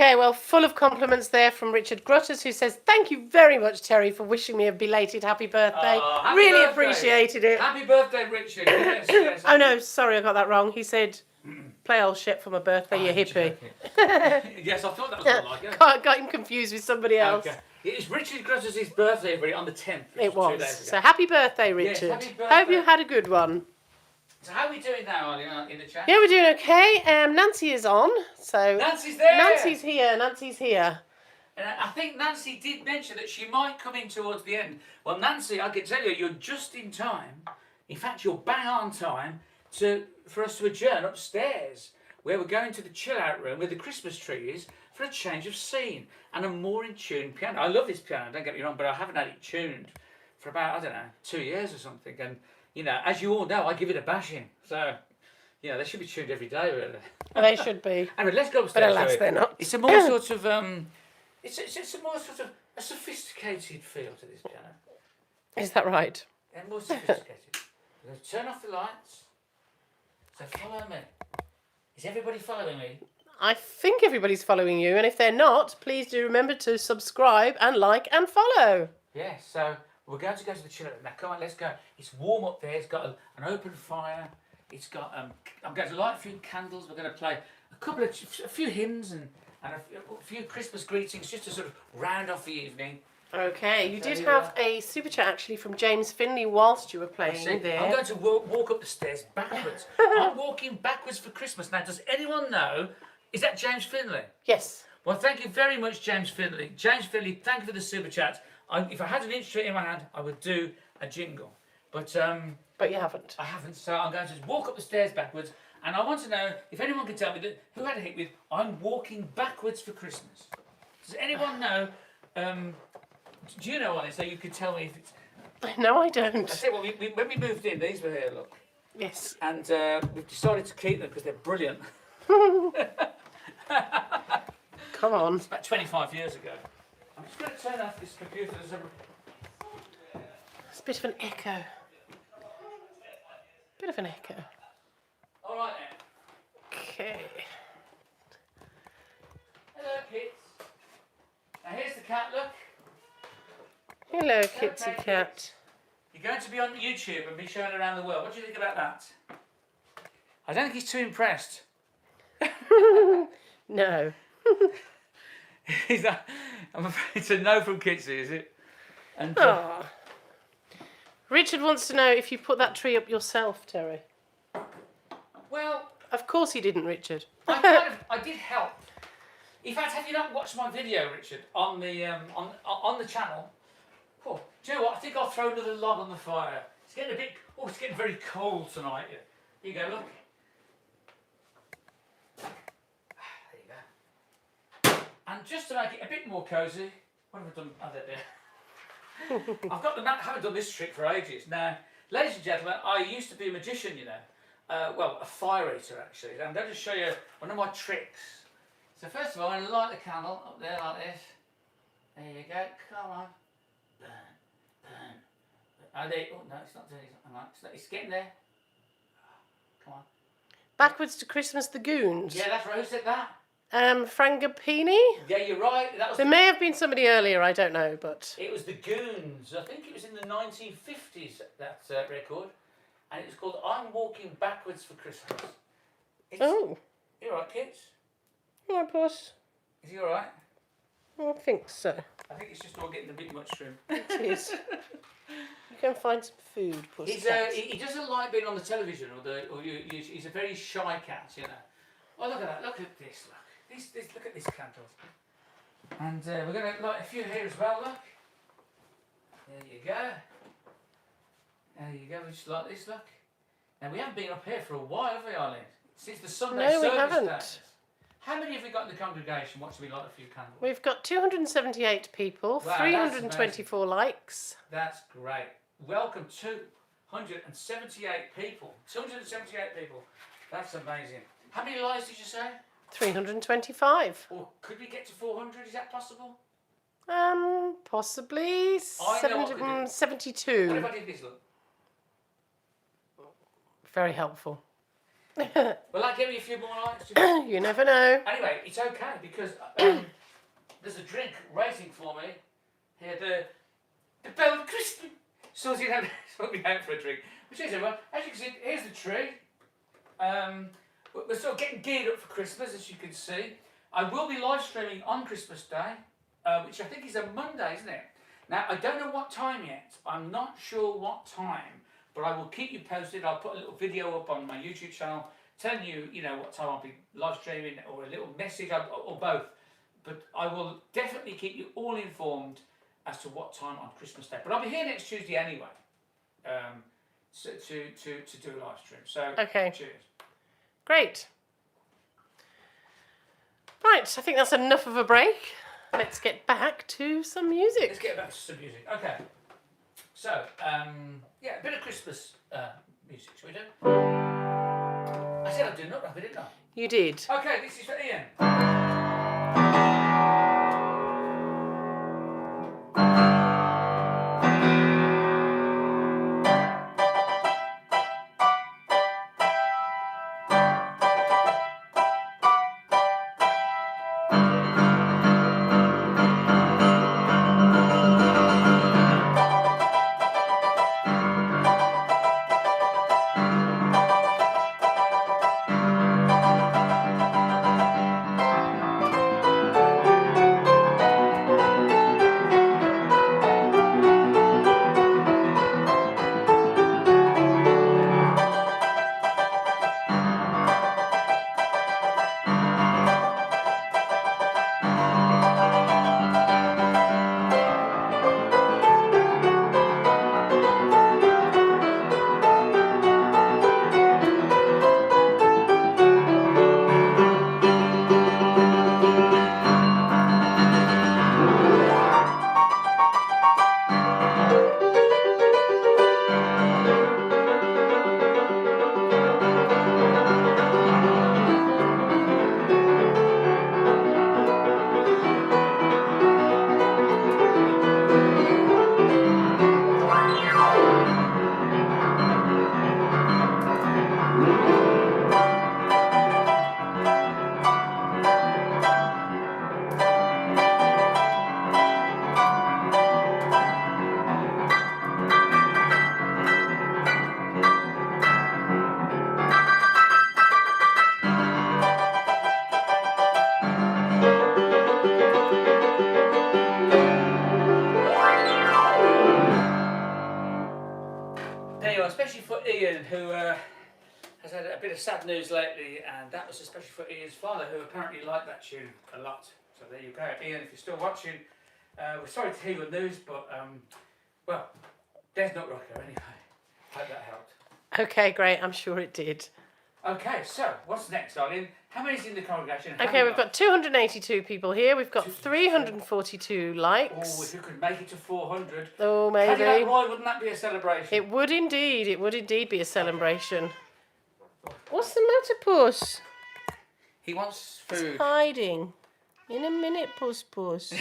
Okay, well, full of compliments there from Richard Grutters, who says, thank you very much, Terry, for wishing me a belated happy birthday. Oh, happy Really birthday. appreciated it. Happy birthday, Richard. Yes, yes. Oh, no, sorry, I got that wrong. He said, play old shit for my birthday, you hippie. Yes, I thought that was what like it. Got him confused with somebody else. Okay. It's Richard Grutters' birthday everybody, on the 10th. It 2 was. days ago. So happy birthday, Yes, Richard. happy birthday. Hope you had a good one. So how are we doing now, Ollie, in the chat? Yeah, we're doing okay. Nancy is on. So Nancy's there. Nancy's here. Nancy's here. And I think Nancy did mention that she might come in towards the end. Well, Nancy, I can tell you, you're just in time. In fact, you're bang on time for us to adjourn upstairs, where we're going to the chill-out room where the Christmas tree is for a change of scene and a more in-tune piano. I love this piano, don't get me wrong, but I haven't had it tuned for about, I don't know, 2 years or something. And, you know, as you all know, I give it a bashing. So, you know, they should be tuned every day, really. They should be. Anyway, let's go upstairs. But alas, they're not. It's a more sort of, it's a more sort of a sophisticated feel to this piano. Is that right? And more sophisticated. We're going to turn off the lights. So follow me. Is everybody following me? I think everybody's following you, and if they're not, please do remember to subscribe and like and follow. Yes, so we're going to go to the chill. Now, come on, let's go. It's warm up there. It's got an open fire. It's got, I'm going to light a few candles. We're going to play a few hymns and a few Christmas greetings just to sort of round off the evening. Okay, you So did you have are. a super chat actually from James Finley whilst you were See, playing there. I'm going to walk up the stairs backwards. I'm walking backwards for Christmas. Now, does anyone know, is that James Finley? Yes. Well, thank you very much, James Finley. James Finley, thank you for the super chat. If I had an instrument in my hand, I would do a jingle. But you haven't. I haven't, so I'm going to just walk up the stairs backwards. And I want to know if anyone can tell me who had a hit with I'm walking backwards for Christmas. Does anyone know? Do you know what it is? So you could tell me if it's. No, I don't. I say, well, when we moved in, these were here, look. Yes. And we've decided to keep them because they're brilliant. Come on. It's about 25 years ago. I'm just going to turn off this computer. It's a bit of an echo. Bit of an echo. All right then. Okay. Hello, kids. Now here's the cat, look. Hello, Kitsy Okay, Cat. kids. You're going to be on YouTube and be shown around the world. What do you think about that? I don't think he's too impressed. No. He's not, I'm afraid it's a no from Kitsy, is it? And Oh. Richard wants to know if you put that tree up yourself, Terry. well, Of course he didn't, Richard. I did help. In fact, have you not watched my video, Richard, on the on the channel? Oh, do you know what? I think I'll throw another log on the fire. It's getting a bit. Oh, it's getting very cold tonight. Here you go. Look. There you go. And just to make it a bit more cosy, what have I done? Oh, there. I've got the mat. Haven't done this trick for ages. Now, ladies and gentlemen, I used to be a magician, you know. Well, a fire eater actually. And I'm going to show you one of my tricks. So first of all, I'm going to light the candle up there like this. There you go. Come on. Burn, burn. Oh, there. Oh no, it's not doing it. It's getting there. Come on. Backwards to Christmas, the Goons. Yeah, that's right. Who said that? Frangipani? Yeah, you're right. That was. There may have been somebody earlier, I don't know, but... It was the Goons. I think it was in the 1950s, that record. And it was called I'm Walking Backwards for Christmas. Oh. You alright, kids? All right, boss. Is he alright? I think so. I think it's just all getting a bit much for him. It is. You can find some food, pussy. He doesn't like being on the television, he's a very shy cat, you know. Oh, look at that. Look at this, look. Look at this candles. And we're going to light a few here as well, look. There you go. There you go, we just like this, look. Now, we haven't been up here for a while, have we, Arlene? Since the Sunday No, we service haven't. days. How many have we got in the congregation watching me light a few candles? We've got 278 people, Wow, that's 324 likes. That's great. Welcome, 278 people. 278 people. That's amazing. How many lives did you say? 325. Or could we get to 400? Is that possible? Possibly I know what to do. 772. What if I did this, look? Very helpful. Will that give me a few more likes? You never know. Anyway, it's okay because there's a drink waiting for me. Here, the Bell Christmas sorting out for a drink. Which is, well, as you can see, here's the tree. We're sort of getting geared up for Christmas, as you can see. I will be live streaming on Christmas Day, which I think is a Monday, isn't it? Now, I don't know what time yet. I'm not sure what time, but I will keep you posted. I'll put a little video up on my YouTube channel telling you, what time I'll be live streaming, or a little message, or both. But I will definitely keep you all informed as to what time on Christmas Day. But I'll be here next Tuesday anyway, to do a live stream. So, Okay. Cheers. Great. Right, I think that's enough of a break. Let's get back to some music. Let's get back to some music. Okay. So, yeah, a bit of Christmas music, shall we do? I said I'd do Nut Rapper, didn't I? You did. Okay, this is for Ian. Especially for Ian, who has had a bit of sad news lately, and that was especially for Ian's father, who apparently liked that tune a lot. So there you go, Ian. If you're still watching, we're sorry to hear your news, but well, there's Nut Rocker anyway. Hope that helped. Okay, great. I'm sure it did. Okay, so what's next, darling? How many's in the congregation? Okay, we've got 282 people here. We've got 342 Oh, likes. if you could make it to 400. Oh, Cadillac maybe. Roy, wouldn't that be a celebration? It would indeed. It would indeed be a celebration. What's the matter, Puss? He wants food. Hiding. In a minute, Puss Puss.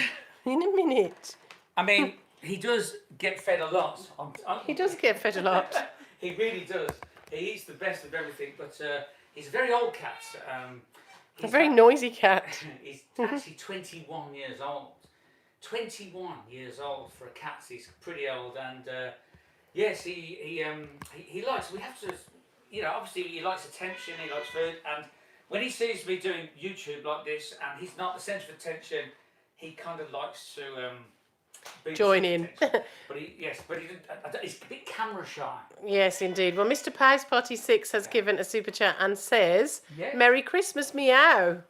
In a minute. I mean, he does get fed a lot. He does get fed a lot. He really does. He eats the best of everything, but he's a very old cat. A very noisy cat. He's actually 21 years old. 21 years old for a cat. He's pretty old, and yes, he likes. We have to, obviously he likes attention. He likes food, and when he sees me doing YouTube like this, and he's not the centre of attention, he kind of likes to be Join the in. centre of attention. But he's a bit camera shy. Yes, indeed. Well, Mr. Pies Party 6 has given a super chat and says, Yes. Merry Christmas, meow.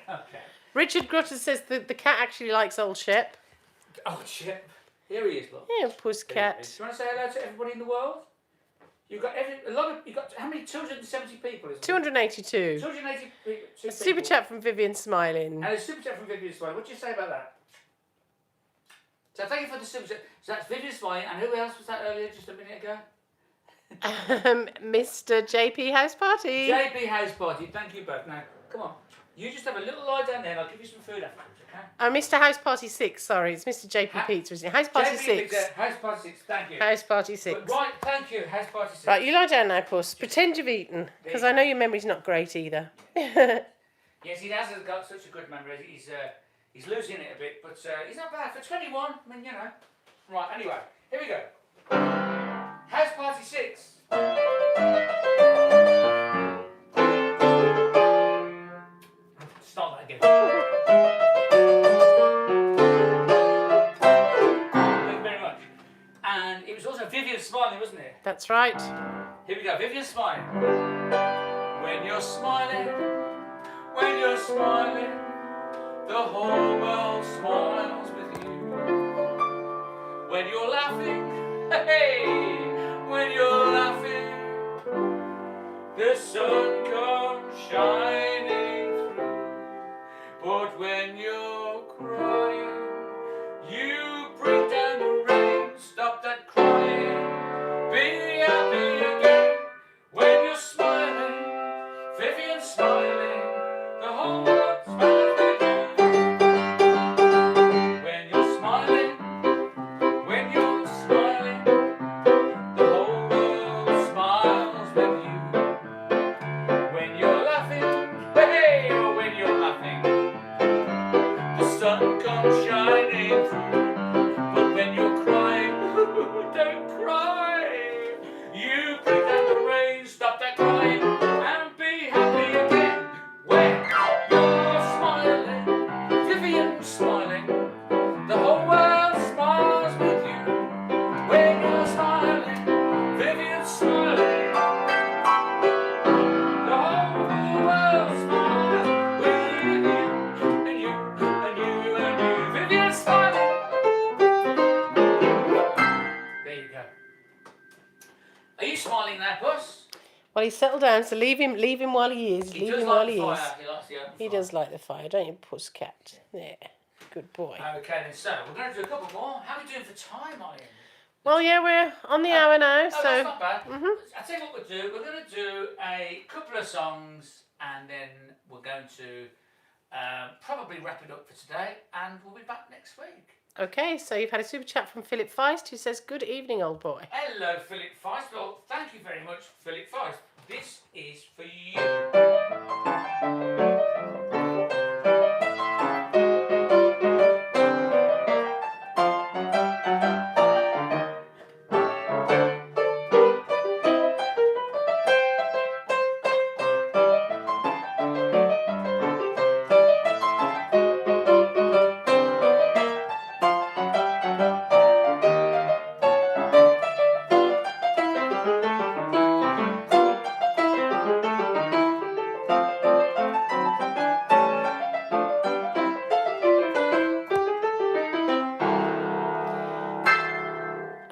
Okay. Richard Grutter says that the cat actually likes old Shep. Oh, Chip. Here he is, look. Yeah, puss There he cat. is. Do you want to say hello to everybody in the world? You've got how many? 270 people, isn't it? 282. 280 people. A super chat from Vivian Smiling. And a super chat from Vivian Smiling. What do you say about that? So thank you for the super chat. So that's Vivian Smiling, and who else was that earlier, just a minute ago? Mr. JP House Party. JP House Party. Thank you both. Now, come on. You just have a little lie down there and I'll give you some food afterwards, okay? Oh, Mr. House Party 6, sorry, it's Mr. JP Pizza, isn't it? House Party JP 6. Pizza, House Party 6, thank you. House Party 6. Right, thank you, House Party 6. Right, you lie down now, Puss. Pretend you've eaten, because I know your memory's not great either. Yes, he has got such a good memory. He's losing it a bit, but he's not bad for 21. I mean, you know. Right, anyway, here we go. House Party 6. Start that again. Thank you very much. And it was also Vivian smiling, wasn't it? That's right. Here we go, Vivian smiling. When you're smiling, the whole world smiles with you. When you're laughing, hey, when you're laughing, the sun comes shining through. But when you're crying, you bring down the rain. Stop that crying, be happy again. When you're smiling, Vivian smiling, the whole world smiles with you. When you're smiling, the whole world smiles with you. When you're laughing, hey, oh, when you're laughing, the sun comes shining through. But when you're crying, don't cry. You bring down the rain, stop that crying, and be happy again. When you're smiling, Vivian smiling, the whole world smiles with you. When you're smiling, Vivian smiling, the whole world smiles with you. And you, and you, and you, Vivian smiling. There you go. Are you smiling now, Puss? Well, he's settled down, so leave him while he is. He Leave does him like while the he fire. is. He likes the open He fire. does like the fire, don't you, Pusscat? There. Good boy. Okay then, so we're going to do a couple more. How are we doing for time, Ian? Well, yeah, we're on the hour now, Oh, so. that's not bad. Mhm. I'll tell you what we'll do. We're going to do a couple of songs and then we're going to probably wrap it up for today and we'll be back next week. Okay, so you've had a super chat from Philip Feist, who says, "Good evening, old boy." Hello, Philip Feist. Well, thank you very much, Philip Feist. This is for you.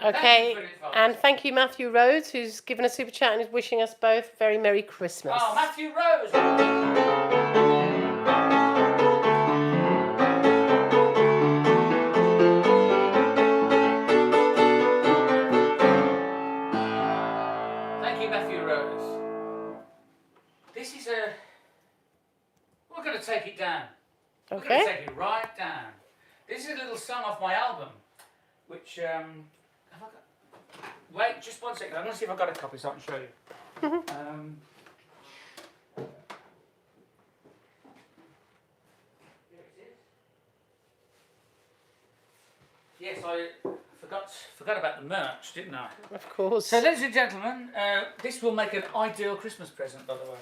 Okay, Philip Feist. and thank you, Matthew Rhodes, who's given a super chat and is wishing us both very Merry Christmas. Oh, Matthew Rose. Thank you, Matthew Rose. This is a... We're going to take it down. We're going to Okay. take it right down. This is a little song off my album, which... have I got... Wait, just one second. I'm going to see if I've got a copy so I can show you. Here it is. Yes, I forgot about the merch, didn't I? Of course. So, ladies and gentlemen, this will make an ideal Christmas present, by the way.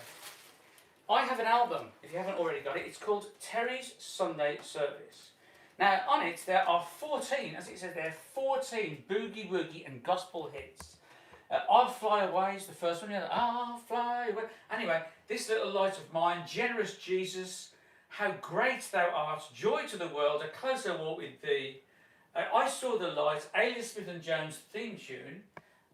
I have an album, if you haven't already got it. It's called Terry's Sunday Service. Now, on it, there are 14, as it says there, 14 boogie, woogie and gospel hits. I'll Fly Away is the first one. I'll fly away. Anyway, this little light of mine, Generous Jesus, How Great Thou Art, Joy to the World, A Closer Walk with Thee, I Saw the Light, Alias Smith and Jones theme tune,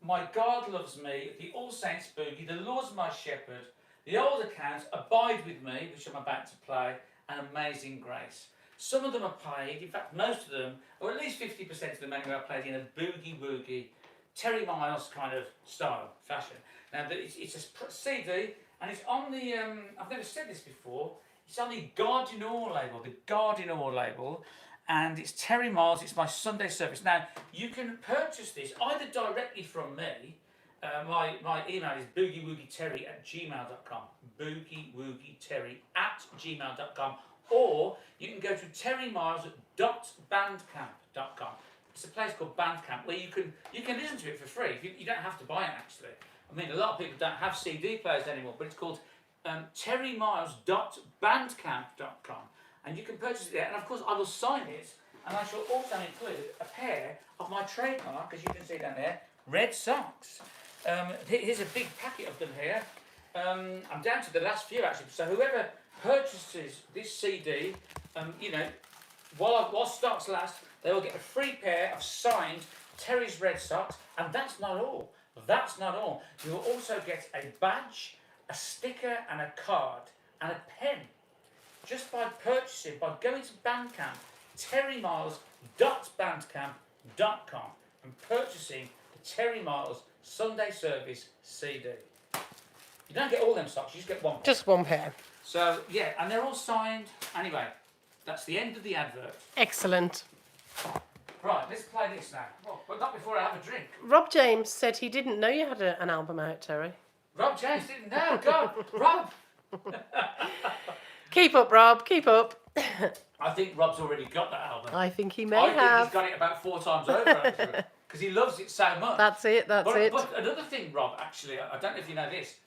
My God Loves Me, the All Saints Boogie, The Lord's My Shepherd, The Old Account, Abide With Me, which I'm about to play, and Amazing Grace. Some of them are played, in fact most of them, or at least 50% of them anyway, are played in a boogie-woogie, Terry Miles kind of style, fashion. Now it's a CD, and it's on the, I've never said this before, It's on the Gardinor label, and it's Terry Miles. It's my Sunday service. Now, you can purchase this either directly from me. My email is boogiewoogieterry@gmail.com. boogiewoogieterry@gmail.com. Or you can go to terrymiles.bandcamp.com. It's a place called Bandcamp where you can listen to it for free. You don't have to buy it, actually. I mean, a lot of people don't have CD players anymore, but it's called terrymiles.bandcamp.com, and you can purchase it there. And of course, I will sign it, and I shall also include a pair of my trademark, as you can see down there, red socks. Here's a big packet of them here. I'm down to the last few actually. So whoever purchases this CD, while stocks last, they will get a free pair of signed Terry's red socks. And that's not all. You will also get a badge, a sticker and a card and a pen just by going to Bandcamp, terrymiles.bandcamp.com, and purchasing the Terry Miles Sunday Service CD. You don't get all them socks, you just get one pair. Just one pair. So, yeah, and they're all signed. Anyway, that's the end of the advert. Excellent. Right, let's play this now. Well, but not before I have a drink. Rob James said he didn't know you had an album out, Terry. Rob James didn't know. God, Rob. Keep up, Rob. Keep up. I think Rob's already got that album. I think he may I think have. he's got it about 4 times over, actually, because he loves it so much. That's it. But another thing, Rob, actually, I don't know if you know this.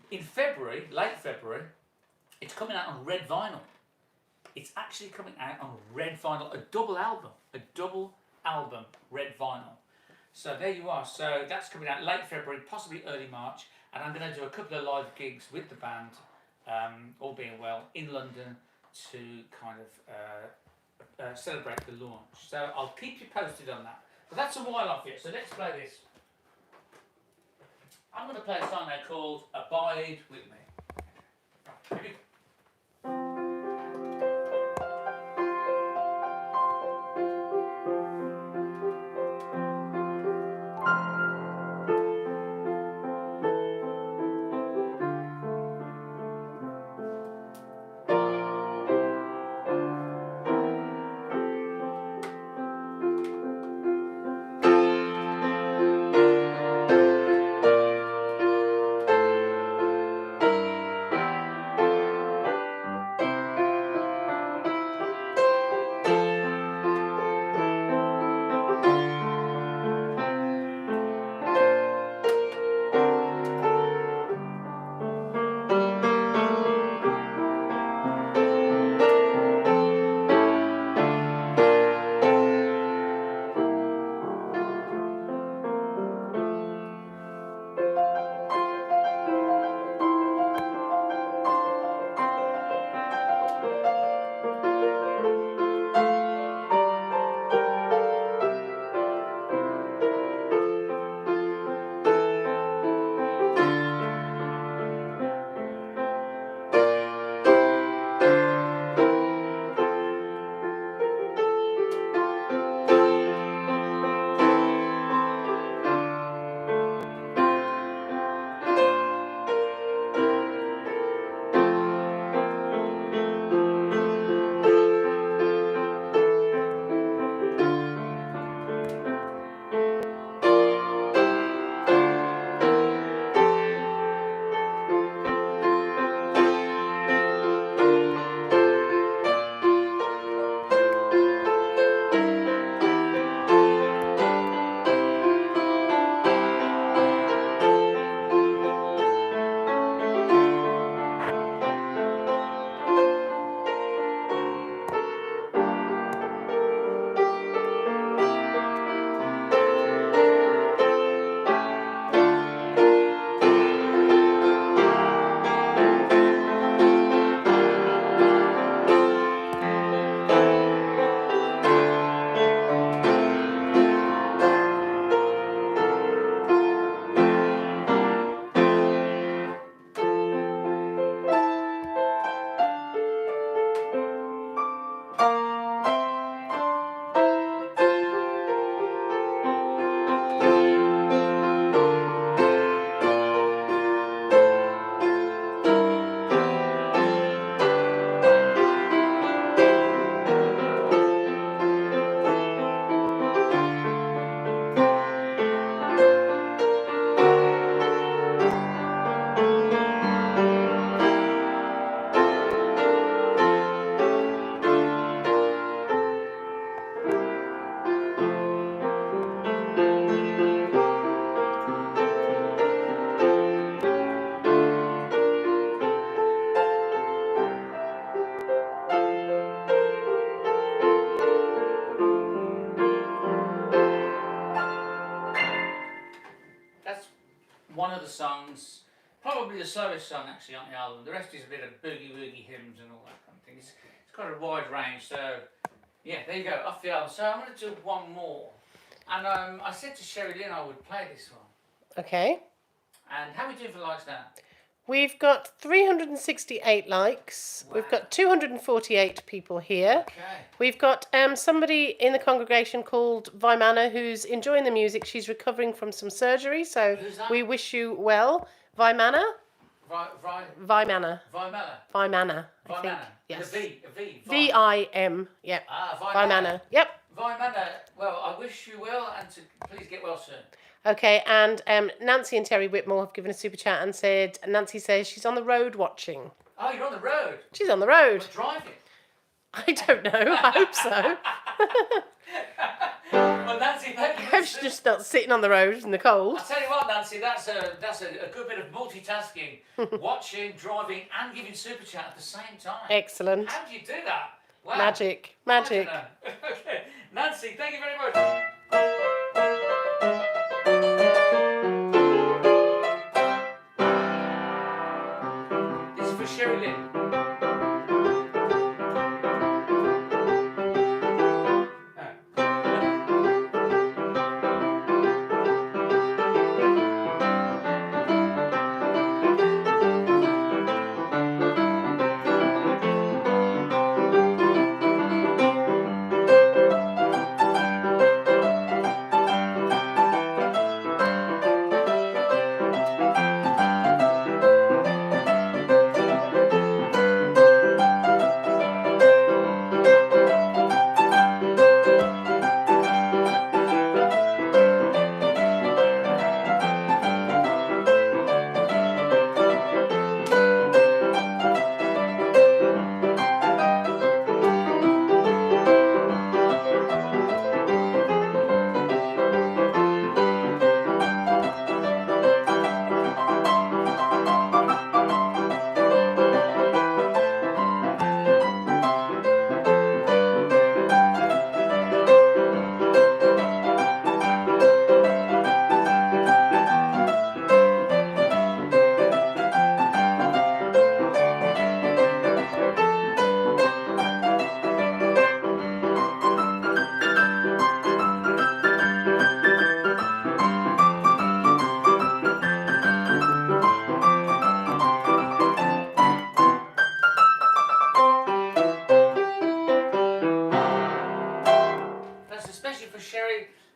In February, late February, it's coming out on red vinyl. It's actually coming out on red vinyl, a double album, red vinyl. So there you are. So that's coming out late February, possibly early March, and I'm going to do a couple of live gigs with the band, all being well, in London to kind of celebrate the launch. So I'll keep you posted on that. But that's a while off yet. So let's play this. I'm going to play a song now called "Abide With Me." Here we go. one's probably the slowest song actually on the album. The rest is a bit of boogie woogie hymns and all that kind of thing. It's got a wide range, so yeah, there you go, off the album. So I'm going to do one more. And I said to Sherry Lynn I would play this one. Okay. And how are we doing for likes now? We've got 368 likes. Wow. We've got 248 people here. Okay. We've got somebody in the congregation called Vimana who's enjoying the music. She's recovering from some surgery, so Who's that? we wish you well. Vimana? Vimana. Vimana. Vimana, I think. Vimana. Yes. A V. V-I-M. Yep. Ah, Vimana. Yep. Vimana. Well, I wish you well and to please get well soon. Okay, and Nancy and Terry Whitmore have given a super chat and said, Nancy says she's on the road watching. Oh, you're on the road. She's on the road. What, driving? I don't know. I hope so. Well, Nancy, thank you. I hope she's just not sitting on the road in the cold. I'll tell you what, Nancy, that's a good bit of multitasking. Watching, driving and giving super chat at the same time. Excellent. How do you do that? Wow. Magic. I don't know. Okay. Nancy, thank you very much. This is for Sherry Lynn.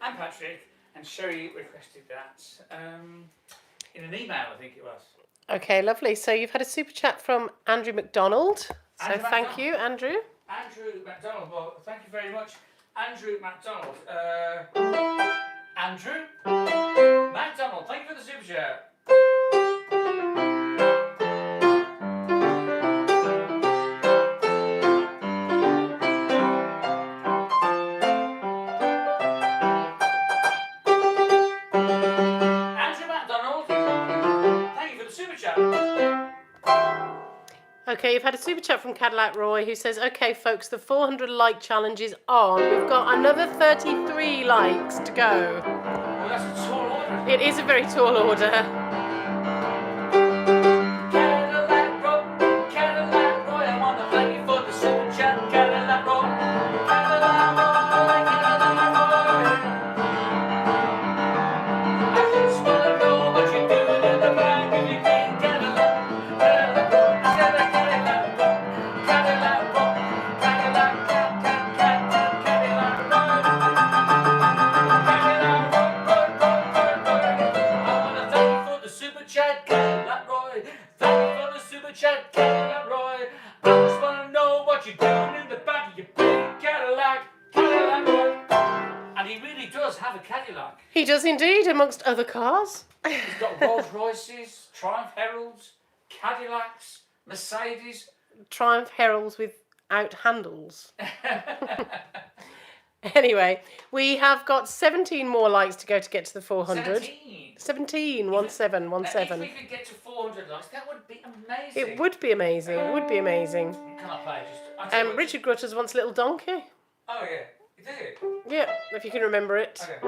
and Patrick, and Sherry requested that in an email, I think it was. Okay, lovely. So you've had a super chat from Andrew McDonald. So Andrew thank McDonald. you, Andrew. Andrew McDonald, well, thank you very much. Andrew McDonald. Andrew McDonald, thank you for the super chat. Andrew McDonald, thank you for the super chat. Okay, you've had a super chat from Cadillac Roy who says, okay, folks, the 400 like challenge is on. We've got another 33 likes to go. Well, that's a tall order. It is a very tall order. Cadillac Roy, I want to thank you for the super chat. Cadillac Roy, Cadillac Roy, Cadillac Roy. I just want to know what you're doing in the back of your green Cadillac. Cadillac Roy, Cadillac Roy, Cadillac Roy, Cadillac Cadillac Roy. I want to thank you for the super chat, Cadillac Roy. Thank you for the super chat, Cadillac Roy. I just want to know what you're doing in the back of your big Cadillac, Cadillac Roy. And he really does have a Cadillac. He does indeed, amongst other cars. He's got Rolls Royces, Triumph Heralds, Cadillacs, Mercedes. Triumph Heralds without handles. Anyway, we have got 17 more likes to go to get to the 400. 17, 17, Now, if we could get to 400 likes, that would be amazing. It would be amazing. It would be amazing. Can I play just? I'll tell you what, Richard Grutters wants Little Donkey. Oh yeah, did it? Yeah, if you can remember it. Okay.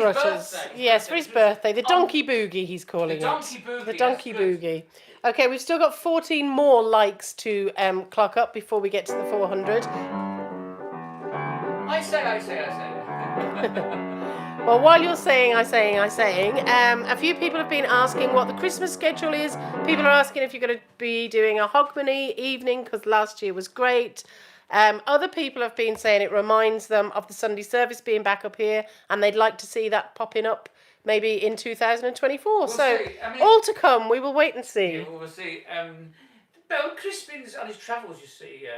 his Grutters. birthday. Yes, for his birthday. The Donkey Boogie, he's calling it. Donkey Boogie, The that's Donkey good. Boogie. Okay, we've still got 14 more likes to clock up before we get to the 400. I say. Well, while you're saying, a few people have been asking what the Christmas schedule is. People are asking if you're going to be doing a Hogmanay evening because last year was great. Other people have been saying it reminds them of the Sunday service being back up here and they'd like to see that popping up maybe in 2024. We'll so see. I mean, all to come. We will wait and see. Yeah, we'll see. Bill Crispin's on his travels, you see,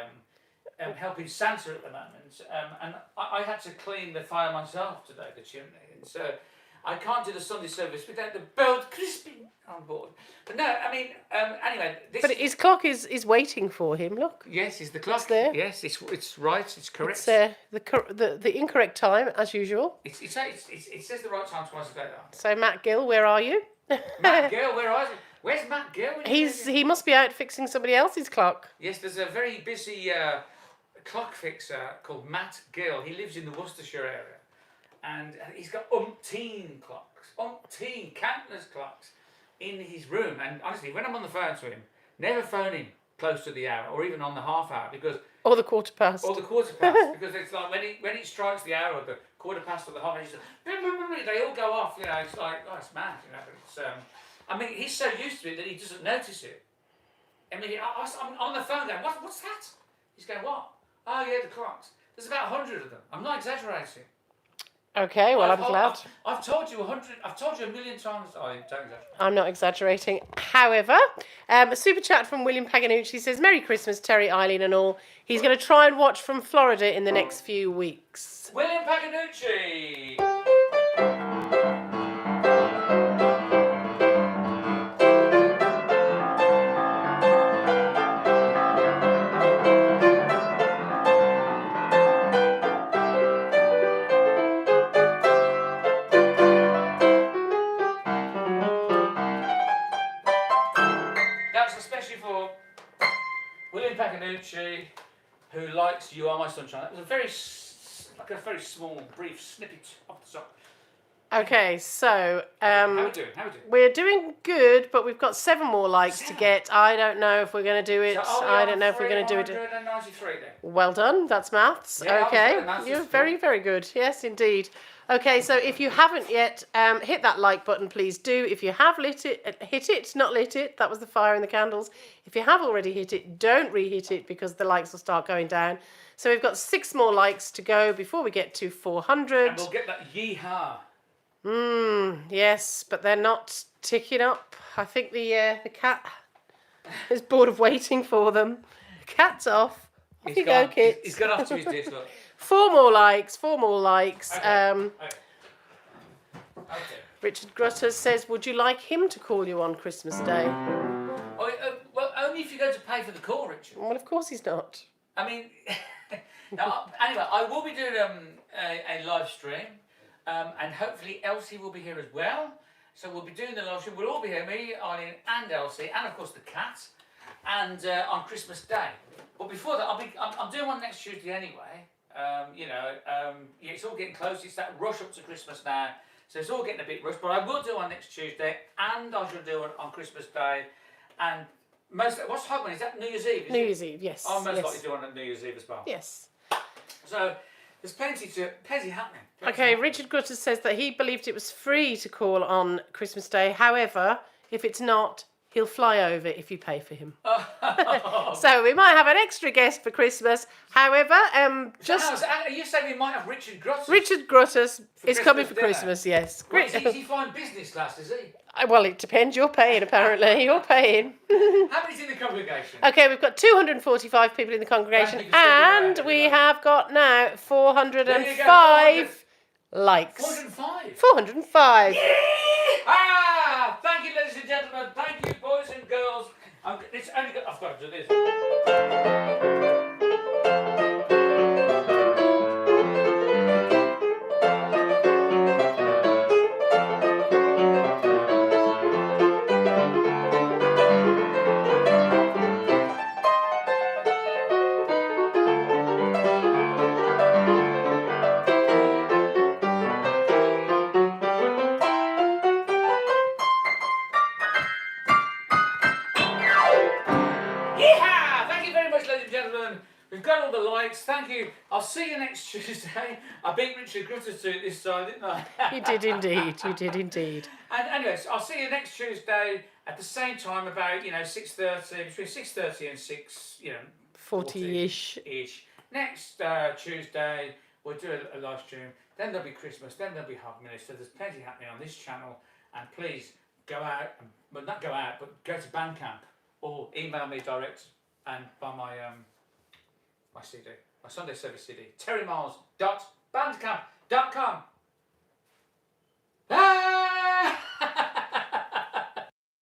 helping Santa at the moment, and I had to clean the fire myself today, the chimney, and so I can't do the Sunday service without the Bill Crispin on board. But no, I mean, anyway. But his clock is waiting for him. Look. Yes, it's the clock. It's there. Yes, it's right. It's correct. It's the incorrect time as usual. It says the right time twice a day. Though. So Matt Gill, where are you? Matt Gill, where are you? Where's Matt Gill? He must be out fixing somebody else's clock. Yes, there's a very busy clock fixer called Matt Gill. He lives in the Worcestershire area, and he's got countless clocks in his room. And honestly, when I'm on the phone to him, never phone him close to the hour or even on the half hour because or the quarter past. Because it's like when it strikes the hour or the quarter past or the half hour, they all go off. You know, it's like it's mad. You know, but it's I mean, he's so used to it that he doesn't notice it. I mean, I'm on the phone going, what's that? He's going, what? Oh yeah, the clocks. There's about 100 of them. I'm not exaggerating. Okay, well, I'm glad. I've told you 100. I've told you a million times. Oh, don't exaggerate. I'm not exaggerating. However, a super chat from William Paganucci says, Merry Christmas, Terry, Eileen and all. He's going to try and watch from Florida in the next few weeks. William Paganucci. Paganucci, who likes You Are My Sunshine. That was a very small, brief snippet off the top. Okay, so How are we doing? we're doing good, but we've got 7 more likes to get. I don't know if we're going to do it. So I don't know if we're going to do it. 393 then. Well done. That's maths. Yeah, okay, maths you're is very, very good. Yes, indeed. Okay, so if you haven't yet, hit that like button, please do. If you have hit it, not lit it. That was the fire in the candles. If you have already hit it, don't re-hit it because the likes will start going down. So we've got 6 more likes to go before we get to 400. And we'll get that yeehaw. Yes, but they're not ticking up. I think the cat is bored of waiting for them. Cat's off. Off you go, kids. He's gone off to his dish, look. 4 more likes. Okay. Okay. Richard Grutters says, would you like him to call you on Christmas Day? Well, only if you're going to pay for the call, Richard. Well, of course he's not. I mean, anyway, I will be doing a live stream, and hopefully Elsie will be here as well. So we'll be doing the live stream. We'll all be here, me, Eileen, and Elsie, and of course the cat, and on Christmas Day. But before that, I'm doing one next Tuesday anyway. It's all getting close. It's that rush up to Christmas now, so it's all getting a bit rushed. But I will do one next Tuesday, and I shall do one on Christmas Day, and. What's Hogmanay? Is that New Year's Eve? New Year's Eve, yes. I'll most likely do one on New Year's Eve as well. Yes. So there's plenty happening. Okay, Richard Grutters says that he believed it was free to call on Christmas Day. However, if it's not, he'll fly over if you pay for him. So we might have an extra guest for Christmas. However, are you saying we might have Richard Grutters? Richard Grutters is coming for dinner? Christmas, yes. Wait, is he flying business class, is he? Well, it depends. You're paying, apparently. You're paying. How many's in the congregation? Okay, we've got 245 people in the congregation, Thank you for sticking and around, we everybody. have got now 405 likes. 405? 405. Ah! Thank you, ladies and gentlemen. Thank you, boys and girls. I've got to do this. We've got all the likes. Thank you. I'll see you next Tuesday. I beat Richard Gritter to it this time, didn't I? You did indeed. You did indeed. And anyways, I'll see you next Tuesday at the same time, about 6:30, between 6:30 and 40-ish. ish. Next Tuesday we'll do a live stream. Then there'll be Christmas. Then there'll be Half Minute. So there's plenty happening on this channel. And please go out, well, not go out, but go to Bandcamp or email me direct and buy my CD, my Sunday Service CD. terrymiles.bandcamp.com.